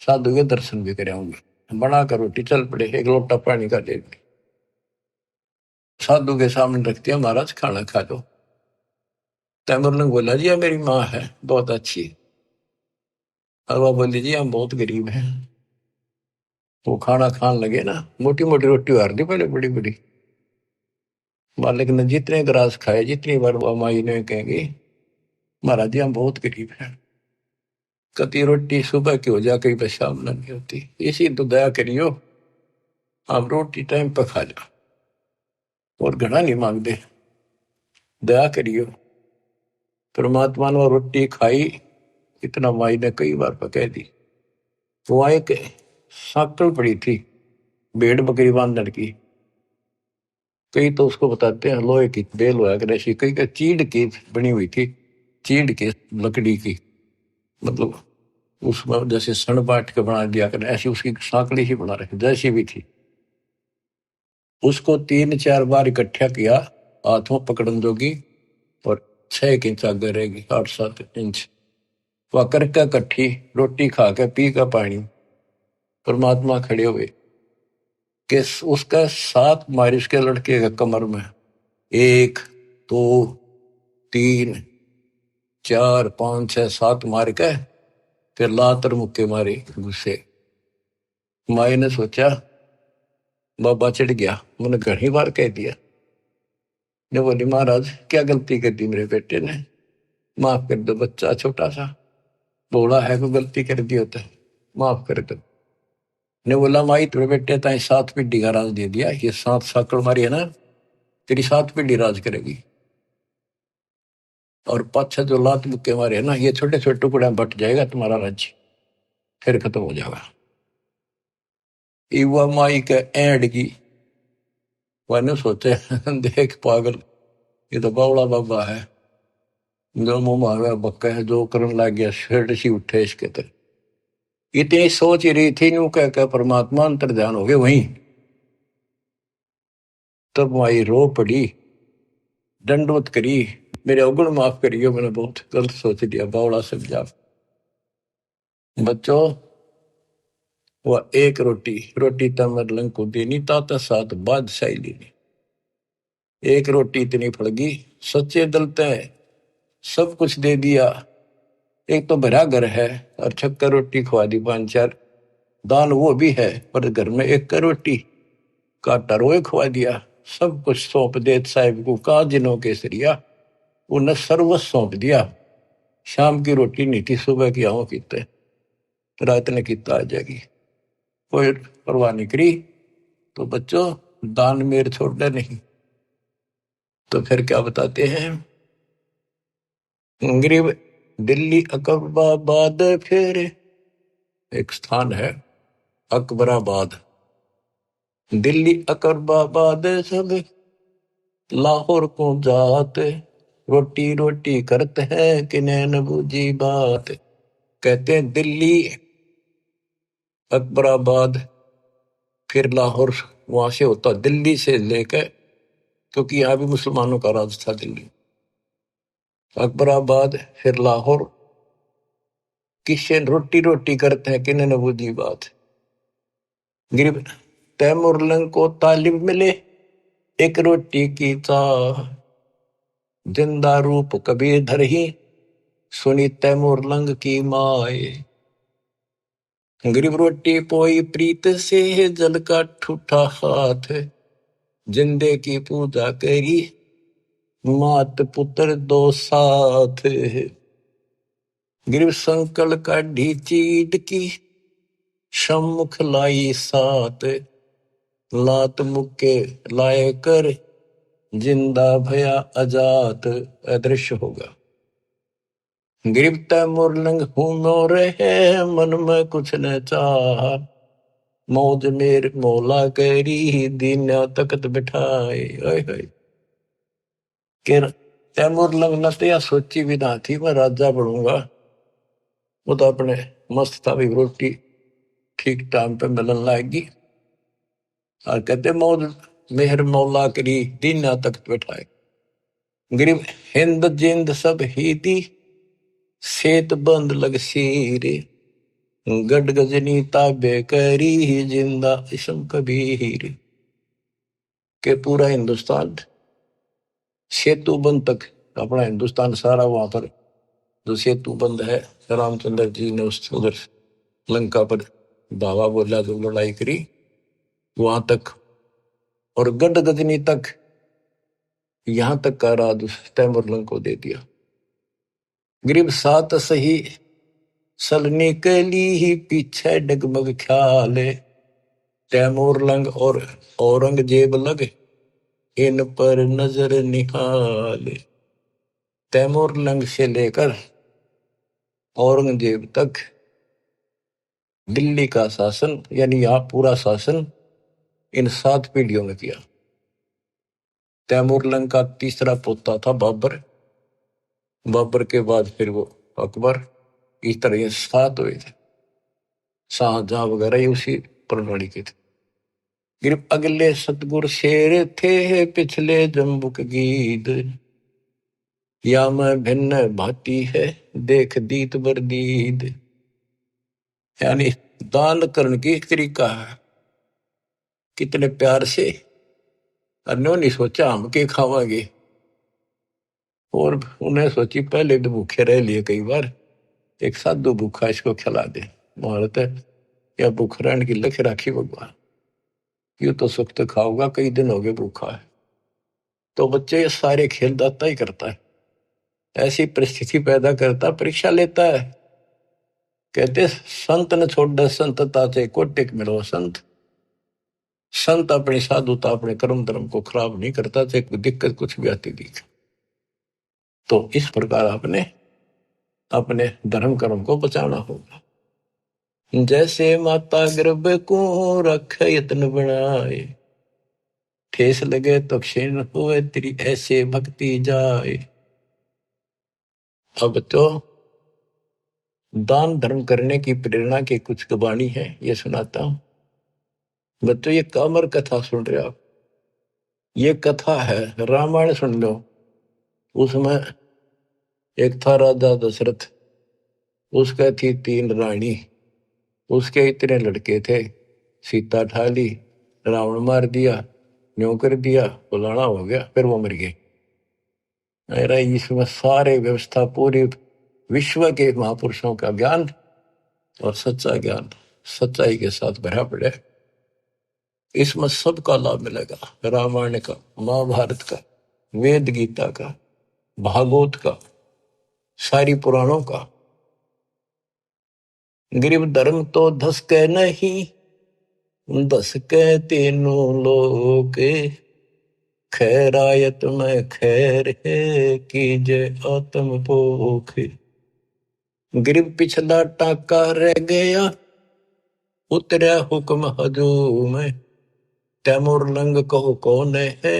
साधु के दर्शन भी कर आऊंगी। बना कर रोटी चल पड़े, एक लोटा पानी का दे दी, साधु के सामने रख दिया, महाराज खाना खा लो। तैमूर ने बोला जी मेरी माँ है बहुत अच्छी, और वह बोली जी हम बहुत गरीब हैं। वो खाना खान लगे ना, मोटी मोटी रोटी हार दी पहले, बड़ी बड़ी। मालिक ने जितने ग्रास खाए, जितनी बार वो माई ने कहेंगे महाराज जी हम बहुत गरीब हैं, कति रोटी सुबह की हो जा, कई पर शाम नहीं होती, इसी तो दया करियो, हम रोटी टाइम पर खा जा, और घना नहीं मांगते, दया करियो। परमात्मा ने रोटी खाई, इतना माई ने कई बार पकह दी। वहां एक साकल पड़ी थी भेड़ बकरी बांधने की, कई तो उसको बताते हैं लोहे की बेल हुआ कर ऐसी, कई का चीड़ की बनी हुई थी, चीड़ की लकड़ी की, मतलब उसमें जैसे सण बांट के बना दिया कर, ऐसी उसकी साकड़ी ही बना रखी जैसी भी थी। उसको 3-4 बार इकट्ठा किया, हाथों पकड़न जोगी, और 6 इंच आगे रहेगी, 8-7 इंच, वह करके इकट्ठी रोटी खा के पी का पानी। परमात्मा खड़े हुए कि उसका 7 मारी उसके लड़के के कमर में, 1 2 3 4 5 6 7 मार के फिर लातर मुक्के मारे गुस्से। माई ने सोचा बाबा चढ़ गया, मैंने घनी बार कह दिया। ने बोली महाराज क्या गलती कर दी मेरे बेटे ने, माफ कर दो, बच्चा छोटा सा बोला है, कोई गलती कर दी होता है, माफ कर दो। ने बोला माई तेरे बेटे ताई 7 पीढ़ी का राज दे दिया, ये 7 साकड़ मारी है ना, तेरी 7 पीढ़ी राज करेगी। और पाछा जो लात मुक्के मारे है ना, ये छोटे छोटे टुकड़े में बट जाएगा तुम्हारा राज्य, फिर खत्म हो जाएगा। युवा माई के एंड की वह सोचे देख पागल, ये तो बावड़ा बाबा है, जो मुंह मांगा बक्का है, जो करने लग गया शर्ट सी उठे इसके तरह। इतनी सोच ही रही थी यूं कह परमात्मा अंतर ध्यान हो गए वहीं। तब माई रो पड़ी, दंडवत करी, मेरे अवगुण माफ करियो, मैंने बहुत गलत सोच लिया, बावड़ा समझा। बच्चों वह एक रोटी रोटी तमर लंग को देनी ताता साथ बादशाही लेनी। एक रोटी इतनी फड़गी, सच्चे दलते सब कुछ दे दिया। एक तो भरा घर है और छक्कर रोटी खवा दी, 5-4 दान वो भी है, पर घर में एक का रोटी काटा रोए खवा दिया। सब कुछ सौंप दे साहिब को, का जिनों केसरिया, उन्हें सर्वस्व सौंप दिया। शाम की रोटी नहीं थी, सुबह की आओ कीते, रात ने किता आ जाएगी, कोई परवाह नहीं करी। तो बच्चों दान मेर छोड़ना नहीं। तो फिर क्या बताते हैं, गरीब दिल्ली अकबराबाद, फिर एक स्थान है अकबराबाद, दिल्ली अकबराबाद सब लाहौर को जात, रोटी रोटी करते हैं कि नैन बूझी बात। कहते हैं दिल्ली अकबराबाद फिर लाहौर, वहां से होता दिल्ली से लेकर, क्योंकि यहाँ भी मुसलमानों का राज था दिल्ली। अकबराबाद फिर लाहौर, किससे रोटी रोटी करते हैं कि नैन बूझी बात। गरीब तैमूर लंग को तालिब मिले एक रोटी की चाह, जिंदा रूप कबीर धर ही सुनी तैमूर लंग की माए। गरीब रोटी पोई प्रीत से जल का ठूठा हाथ, जिंदे की पूजा करी मात पुत्र दो साथ। गरीब संकल का ढीचीट की सम्मुख लाई सात, लात मुक्के लाए कर जिंदा भया अजात, अदृश्य होगा। गरीब तैमूर लंग हूँ रहे मन में कुछ न चाह, मौज मेर मौला करी दीना तकत बिठाए। तैमूर लंग न तो या सोची भी ना थी मैं राजा बनूंगा, वो तो अपने मस्त था भी, रोटी ठीक टाइम पे मिलन लाएगी। और कहते मौज मेहर मौला करी दीना तकत बिठाए। गरीब हिंद जिंद सब ही दी सेत बंद लग सीरे, गड गजनी ताबे करी जिंदा इसम कबीर। के पूरा हिंदुस्तान सेतु बंद तक, अपना हिंदुस्तान सारा वहां पर जो सेतु बंद है, रामचंद्र जी ने उस उधर लंका पर धावा बोला, जो लड़ाई करी वहां तक, और गड गजनी तक, यहां तक का राज तैमूर लंग को दे दिया। गरीब सात सही सलनी के लिए पीछे डगमग ख्याल, तैमूर लंग और औरंगजेब लग इन पर नजर निहाल। तैमूर लंग से लेकर औरंगजेब तक दिल्ली का शासन, यानी यहाँ पूरा शासन इन 7 पीढ़ियों में किया। तैमूर लंग का तीसरा पोता था बाबर, बाबर के बाद फिर वो अकबर, इस तरह ये 7 हुए थे। शाहजहां वगैरह ये उसी प्रणाली के थे। फिर अगले सतगुर शेर थे पिछले जम्बुक गीत, या मैं भिन्न भाती है देख दीत बरदीद। यानी दान करने की एक तरीका है, कितने प्यार से, अन्यों नहीं सोचा हम के खावांगे, और उन्हें सोची पहले तो भूखे रह लिए कई बार, एक साधु भूखा इसको खिला दे, मारत है या भूख रहने की लख राखी भगवान, यू तो सुख तो खाऊंगा, कई दिन हो गए भूखा है। तो बच्चे ये सारे खेल दाता ही करता है, ऐसी परिस्थिति पैदा करता, परीक्षा लेता है। कहते संत ने छोड़ दे संतता से कोटिक मिलो संत, संत अपनी साधुता अपने कर्म धर्म को खराब नहीं करता, चाहे दिक्कत कुछ भी आती दिखे। तो इस प्रकार आपने अपने धर्म कर्म को बचाना होगा। जैसे माता गर्भ को रखे यत्न बनाए, ठेस लगे तो क्षीण हुए तेरी ऐसे भक्ति जाए। अब तो दान धर्म करने की प्रेरणा की कुछ वाणी है, ये सुनाता हूं। बच्चों ये कामर कथा सुन रहे हो आप, ये कथा है, रामायण सुन लो। उसमें एक था राजा दशरथ, उसका थी 3 रानी, उसके इतने लड़के थे, सीता ठा ली, रावण मार दिया, न्यों कर दिया, फलाना हो गया, फिर वो मर गए। अरे इसमें सारे व्यवस्था पूरी विश्व के महापुरुषों का ज्ञान और सच्चा ज्ञान सच्चाई के साथ भरा पड़े। इसमें सबका लाभ मिलेगा, रामायण का, महाभारत का, वेद गीता का, भागवत का, सारी पुराणों का। गरीब धर्म तो धस के नहीं, धस के तीनों लोग, खैरायत में खैर है कीजे आत्म पोख। गरीब पिछला टाका रह गया, उतरा हुक्म हजूम, तैमूर लंग कहो कौन है,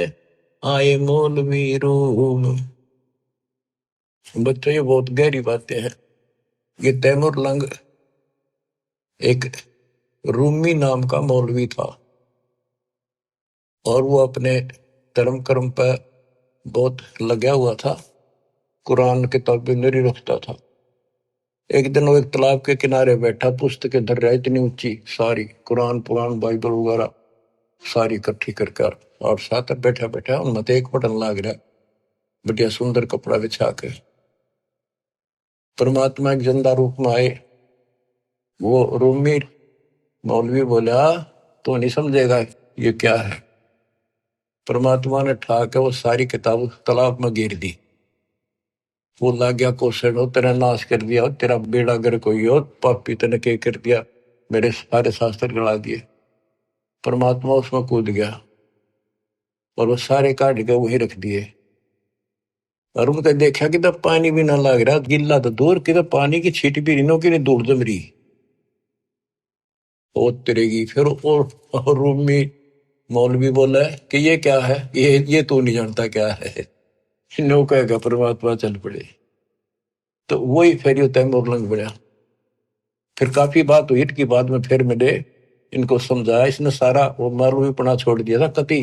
आए मौलवी रूम। बच्चों ये बहुत गहरी बातें हैं। ये तैमूर लंग एक रूमी नाम का मौलवी था, और वो अपने धर्म कर्म पर बहुत लगा हुआ था, कुरान किताबें नहीं रखता था। एक दिन वो एक तालाब के किनारे बैठा, पुस्तकें धर रहा, इतनी ऊंची सारी, कुरान पुराण बाइबल वगैरह सारी इकट्ठी कर और साथ बैठा बैठा उनमें एक बटन लाग रहा, बढ़िया सुंदर कपड़ा बिछा के। परमात्मा एक जिंदा रूप में आए। वो रूमी मौलवी बोला, तो नहीं समझेगा ये क्या है। परमात्मा ने ठाके वो सारी किताब तालाब में गिर दी। वो लग गया क्वेश्चन, हो तेरा नाश कर दिया, तेरा बेड़ा गर कोई हो, पापी तने के कर दिया, मेरे सारे शास्त्र गला दिए। परमात्मा उसमें कूद गया और वो सारे काट के वहीं रख दिए। और उनका देखा कि तब पानी भी ना लग रहा, गिल्ला तो दूर की, पानी की छीट भी रिनो की नहीं, दूर जम रही वो तिरेगी। फिर और रूम में मौलवी बोला है कि ये क्या है, ये तू नहीं जानता क्या है। नो कहेगा परमात्मा चल पड़े। तो वही फिर ये तैमूर लंग बना। फिर काफी बात हुई, इनकी बाद में फिर मैंने इनको समझाया, इसने सारा वो मौलवीपना छोड़ दिया था कति।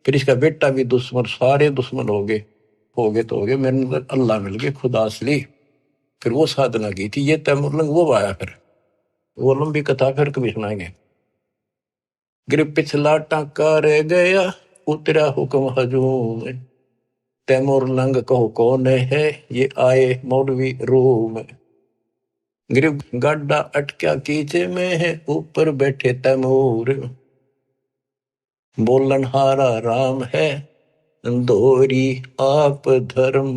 फिर इसका बेटा भी दुश्मन, सारे दुश्मन हो गए तो हो गए, मेरे अंदर अल्लाह मिल गए, खुदा असली। फिर वो साधना की थी, ये तैमूर लंग वो आया। फिर वो लंबी कथा फिर कभी सुनाएंगे। गिर पिछला टाका रह गया, उतरा हुक्म हजूम, तैमूर लंग कहो कौन है, ये आए मौलवी रूम। गिर गाडा अटक्या कीचे में है, ऊपर बैठे तैमूर, बोलन हारा राम है, दोरी आप धर्म।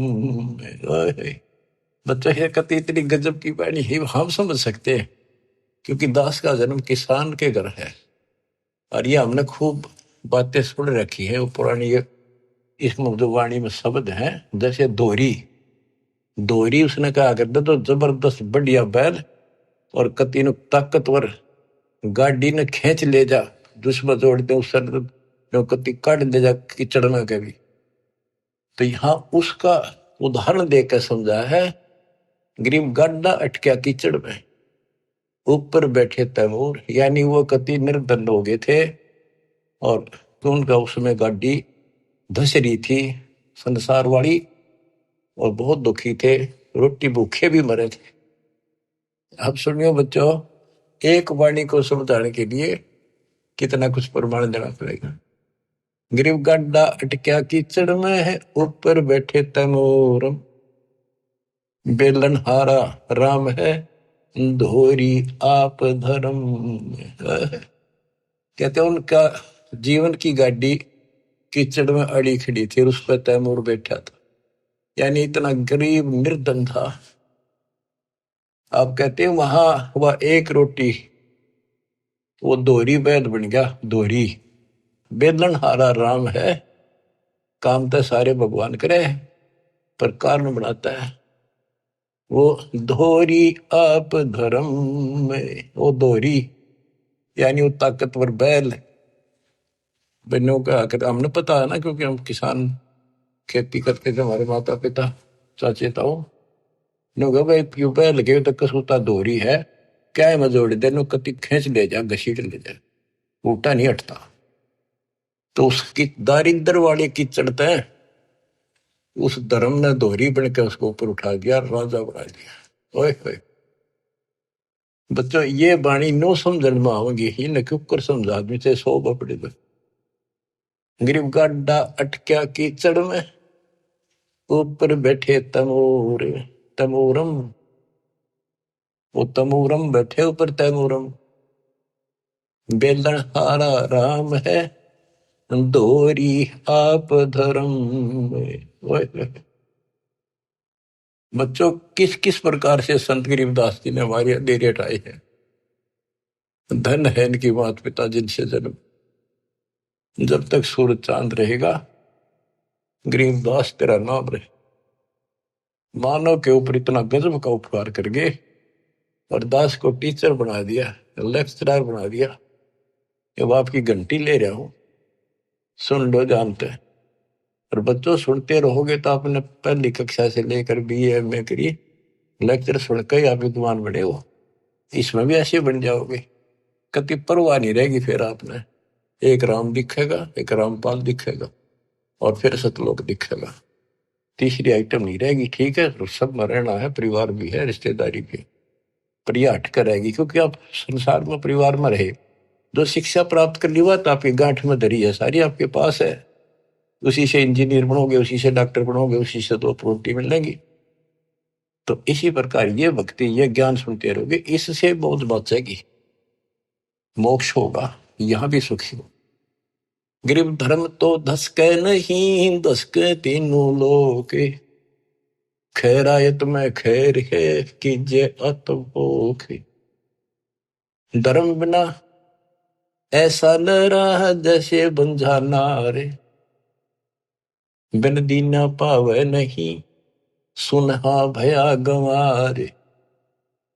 बच्चा ये कति इतनी गजब की बाणी है, हम समझ सकते हैं, क्योंकि दास का जन्म किसान के घर है। और ये हमने खूब बातें सुन रखी है, वो पुरानी इसमें जो वाणी में शब्द है, जैसे दोरी उसने कहा करते तो जबरदस्त बढ़िया बैल, और कति ताकतवर गाड़ी ने खींच ले जा, दुश्मन जोड़ दे उस कति काट ले जा कीचड़ में कभी। तो यहाँ उसका उदाहरण देकर समझा है, गरीब गाड्डा अटक्या कीचड़ में, ऊपर बैठे तैमूर, यानी वो कति निर्धन हो गए थे, और उनका उसमें गाड़ी धस रही थी संसार वाली, और बहुत दुखी थे, रोटी भूखे भी मरे थे। अब सुनियो बच्चों, एक वाणी को समझाने के लिए कितना कुछ प्रमाण देना पड़ेगा। गरीब गड्ढा अटक्या कीचड़ में है, ऊपर बैठे तैमूर, बेलन हारा राम है, धोरी आप धर्म। कहते उनका जीवन की गाड़ी कीचड़ में अड़ी खड़ी थी, उस पर तैमूर बैठा था, यानी इतना गरीब निर्धन था। आप कहते हैं वहां वह एक रोटी, वो दोहरी बैद बन गया, दोहरी। बेलन हारा राम है, काम तो सारे भगवान करे, पर कारण बनाता है वो धोरी आप धर्म में। वो धोरी यानी वो ताकतवर बैल बनो का आकर हमने पता है ना, क्योंकि हम किसान खेती करते थे, हमारे माता पिता चाचे ताऊ नो भाई क्यों बैल लगे तो कसूता धोरी है क्या है मजोड़ी देनो कति खींच ले जा घसीट ले जा, ऊटा नहीं हटता। तो उसकी दारिद्र वाले की चढ़ता है, उस धर्म ने दोहरी बन के उसको ऊपर उठा दिया, राजा बना दिया। ओए होए बच्चों, ये बाणी नो समझन में आओगी ही न क्यों कर समझा आदमी से 100 बपड़े दो। गरीब गाड्डा अटक्या कीचड़ में, ऊपर बैठे तमोर तमोरम, वो तमोरम बैठे ऊपर तमोरम। बेलन हारा राम है, दोरी आप धर्म में। ओए होए बच्चों, किस किस प्रकार से संत गरीबदास जी ने हमारी अंधेरी हटाई है। धन है इनकी माता पिता जिनसे जन्म, जब तक सूरज चांद रहेगा गरीबदास तेरा नाम रहे। मानव के ऊपर इतना गजब का उपकार कर गए और दास को टीचर बना दिया, लेक्चरर बना दिया। जब आपकी घंटी ले रहा हूं सुन लो, जानते हैं। और बच्चों सुनते रहोगे तो आपने पहली कक्षा से लेकर BA MA करिए, लेक्चर सुनकर ही आप विद्वान बने हो। इसमें भी ऐसे बन जाओगे, कति परवाह नहीं रहेगी। फिर आपने एक राम दिखेगा, एक रामपाल दिखेगा और फिर सतलोक दिखेगा, तीसरी आइटम नहीं रहेगी। ठीक है, तो सब में रहना है, परिवार भी है, रिश्तेदारी भी है, पर यह हट कर रहेगी क्योंकि आप संसार में परिवार में रहे। जो शिक्षा प्राप्त कर ली बात आपकी गांठ में धरी है, सारी आपके पास है। उसी से इंजीनियर बनोगे, उसी से डॉक्टर बनोगे, उसी से 2 रोटी मिलेंगी। तो इसी प्रकार ये भक्ति, ये ज्ञान सुनते रहोगे, इससे बहुत बचेगी, मोक्ष होगा, यहां भी सुखी हो। गरीब धर्म तो धसके नहीं, धसके तीनों लोग, खैरायत में खैर है कीजिए अतभोग। धर्म बिना ऐसा न रहा जैसे बंझा नारे, बिन दीना पावे नहीं सुनहा भया गंवारे।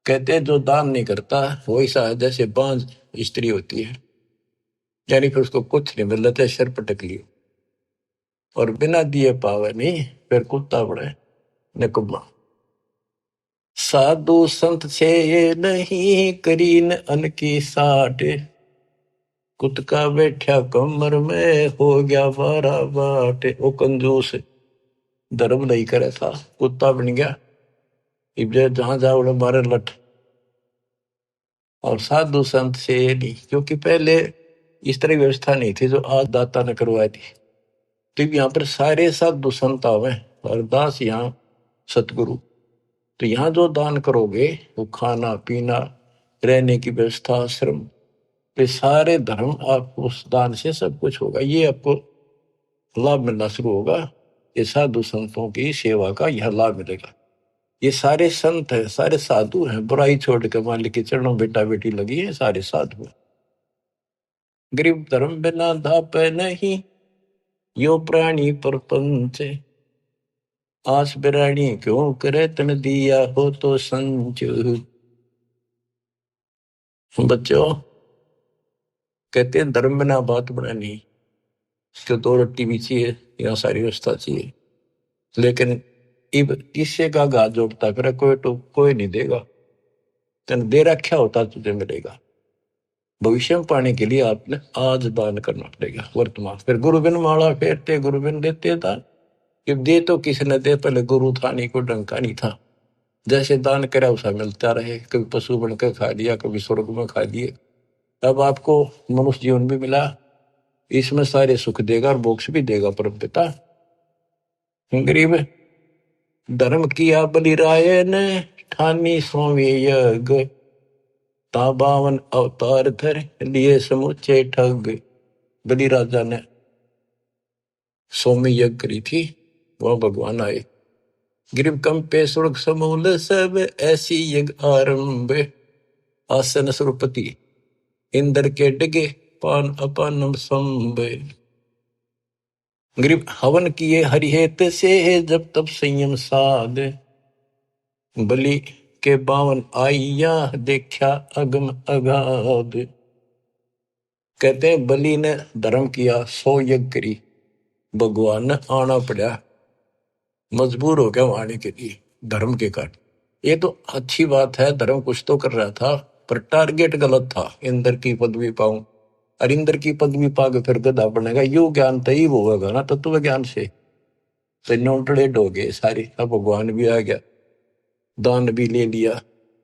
कहते हैं जो दान नहीं करता वो ऐसा है जैसे बांझ स्त्री होती है, यानी फिर उसको कुछ नहीं मिल रहा, सिर पटक लियो। और बिना दिए पावे नहीं, फिर कुत्ता बड़े निकम्मा। साधु संत छे नहीं करीन अन की साठ, कुत्ता बैठा कमर में हो गया 12 बाट। वो कंजूस धर्म नहीं करे था, कुत्ता बन गया, इब्जे जहां जाओ उड़े मारे लठ। और साधु संत से नहीं, क्योंकि पहले इस तरह व्यवस्था नहीं थी जो आज दाता ने करवाई थी। तो यहाँ पर सारे साधु संत आवे और दास यहाँ सतगुरु। तो यहाँ जो दान करोगे वो खाना पीना रहने की व्यवस्था आश्रम, ये सारे धर्म आप उस दान से सब कुछ होगा, ये आपको लाभ मिलना शुरू होगा। ये साधु संतों की सेवा का यह लाभ मिलेगा। ये सारे संत है, सारे साधु हैं, बुराई छोड़ के मालिक के चरणों बेटा बेटी लगी है, सारे साधु हैं। गरीब धर्म बिना धाप नहीं, यो प्राणी परपंच, आस बिरानी क्यों करे तन दिया हो तो संच। बच्चों कहते हैं धर्म बिना बात बनानी, इसको 2 रोटी भी चाहिए, यहाँ सारी व्यवस्था चाहिए, लेकिन इब किससे का घात जोड़ता फिर कोई तो कोई नहीं देगा, तेन दे रखा होता तुझे मिलेगा। भविष्य में पाने के लिए आपने आज दान करना पड़ेगा वर्तमान। फिर गुरु बिन माला फेरते गुरु बिन देते दान, जब दे तो किसी ने दे, पहले गुरु था नहीं, को डंका नहीं था। जैसे दान करा उसा मिलता रहे, कभी पशु बनकर खा लिया, कभी स्वर्ग में खा लिए। अब आपको मनुष्य जीवन भी मिला, इसमें सारे सुख देगा और मोक्ष भी देगा परम पिता। गरीब धर्म किया बलिराय ने, ठानी सोवी यज्ञ, ता 52 अवतार धर लिए समूचे ठग। बलि राजा ने सोमी यज्ञ करी थी, वह भगवान आए। गिरिव कंपे स्वर्ग समूल सब, ऐसी यज्ञ आरंभ, आसन सुरपति इंद्र के डिगे पान अपानम संभ। गरीब हवन किए हरिहेत से जब तब संयम साध, बलि के बावन आइया देखा अगम अगाध। कहते हैं बलि ने धर्म किया, 100 यज्ञ करी, भगवान ने आना पड़ा, मजबूर हो गया वहां आने के लिए धर्म के कारण। ये तो अच्छी बात है, धर्म कुछ तो कर रहा था, पर टारगेट गलत था। इंद्र की पदवी पाऊं, और इंद्र की पदवी पाके फिर गधा बनेगा, यो ज्ञान तय होगा ना तत्व ज्ञान से। तो नोटड़ेड हो गए सारी। अब भगवान भी आ गया, दान भी ले लिया,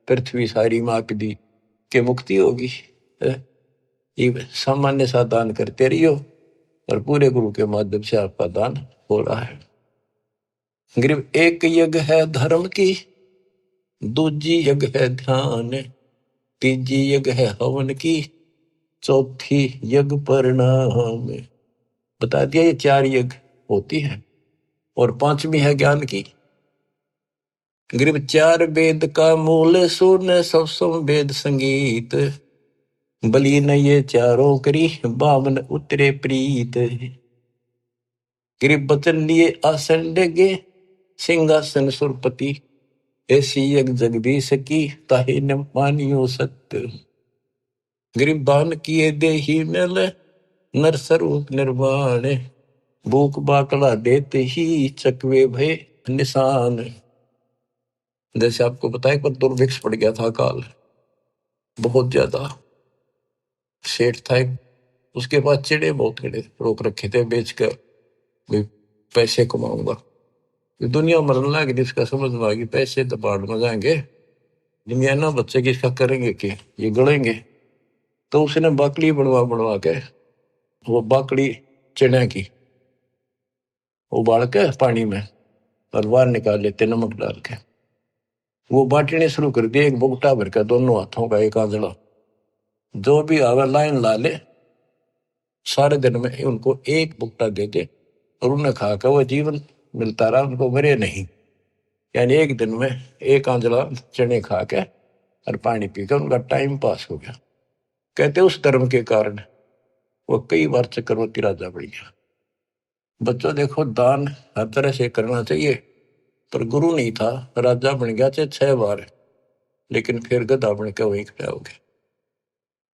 पृथ्वी सारी माप दी के मुक्ति होगी। ये सामान्य सा दान करते रहियो, और पूरे गुरु के माध्यम से आपका दान हो रहा है। गरीब एक यज्ञ है धर्म की, दूजी यज्ञ है ध्यान, तीजी यज्ञ है हवन की, चौथी यज्ञ परिणाम। बता दिया ये 4 यज्ञ होती है, और 5वीं है ज्ञान की। गरीब 4 वेद का मूल सुन, सब वेद संगीत, बलि न ये चारों करी, बामन उतरे प्रीत। गरीब बचन लिए आसन डेगे, सिंहासन सुरपति, ऐसी यज्ञ जगदीश की, ताहि न मानियो सत्य। गरीब दान किए देही मिल, नर स्वरूप निर्वाण, भूख बाकला देते ही, चकवे भय निशान। जैसे आपको बताया पर दुर्भिक्ष पड़ गया था काल, बहुत ज्यादा। सेठ था एक, उसके पास चिड़े बहुत खड़े रोक रखे थे बेच कर, पैसे कमाऊंगा। दुनिया मरने लगी, इसका समझ में आ गई पैसे तो बाढ़ में जाएंगे, दुनिया ना बच्चे की इसका करेंगे कि ये गड़ेंगे। तो उसने बाकड़ी बनवा बनवा के, वो बाकड़ी चने की उबाल के पानी में और बाहर निकाल लेते नमक डाल के, वो बांटने शुरू कर दिए, एक बुगटा भर के दोनों हाथों का एक आंजला, जो भी आवे लाइन ला ले, सारे दिन में उनको एक बुगटा दे दे, और उन्हें खा कर वो जीवन मिलता रहा, उनको मरे नहीं। यानी एक दिन में एक आंजला चने खा के और पानी पीकर उनका टाइम पास हो गया। कहते उस धर्म के कारण वो कई बार चक्रवर्ती राजा बन गया। बच्चों देखो, दान हर तरह से करना चाहिए, पर गुरु नहीं था, राजा बन गया चाहे 6 बार, लेकिन फिर गधा बन के वहीं खड़ा हो गया।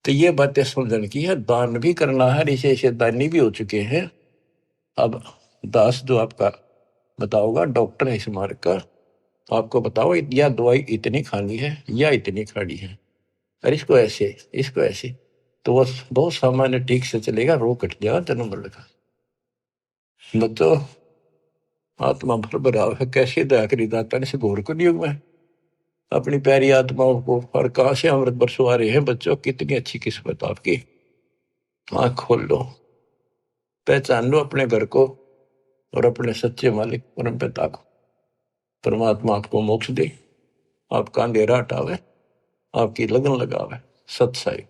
तो ये बातें समझने की है, दान भी करना है, ऐसे दानी भी हो चुके हैं। अब दास जो आपका बताओगा, डॉक्टर है इस मार्ग का, आपको बताओ या दवाई इतनी खानी है या इतनी खानी है, और इसको ऐसे इसको ऐसे, तो बस बहुत सामान्य ठीक से चलेगा, रोग कट जाएगा जन्म मरण का। बच्चों, आत्मा भर भराव है, कैसे दया करी दाता ने, इस घोर को युग में अपनी प्यारी आत्माओं को, और कहां से अमृत बरसवा रहे हैं। बच्चों, कितनी अच्छी किस्मत आपकी। आंख खोल लो, पहचान लो अपने घर को और अपने सच्चे मालिक परम पिता को। परमात्मा आपको मोक्ष दे, आपका अंधेरा हटावे, आपकी लगन लगावे। सत साई।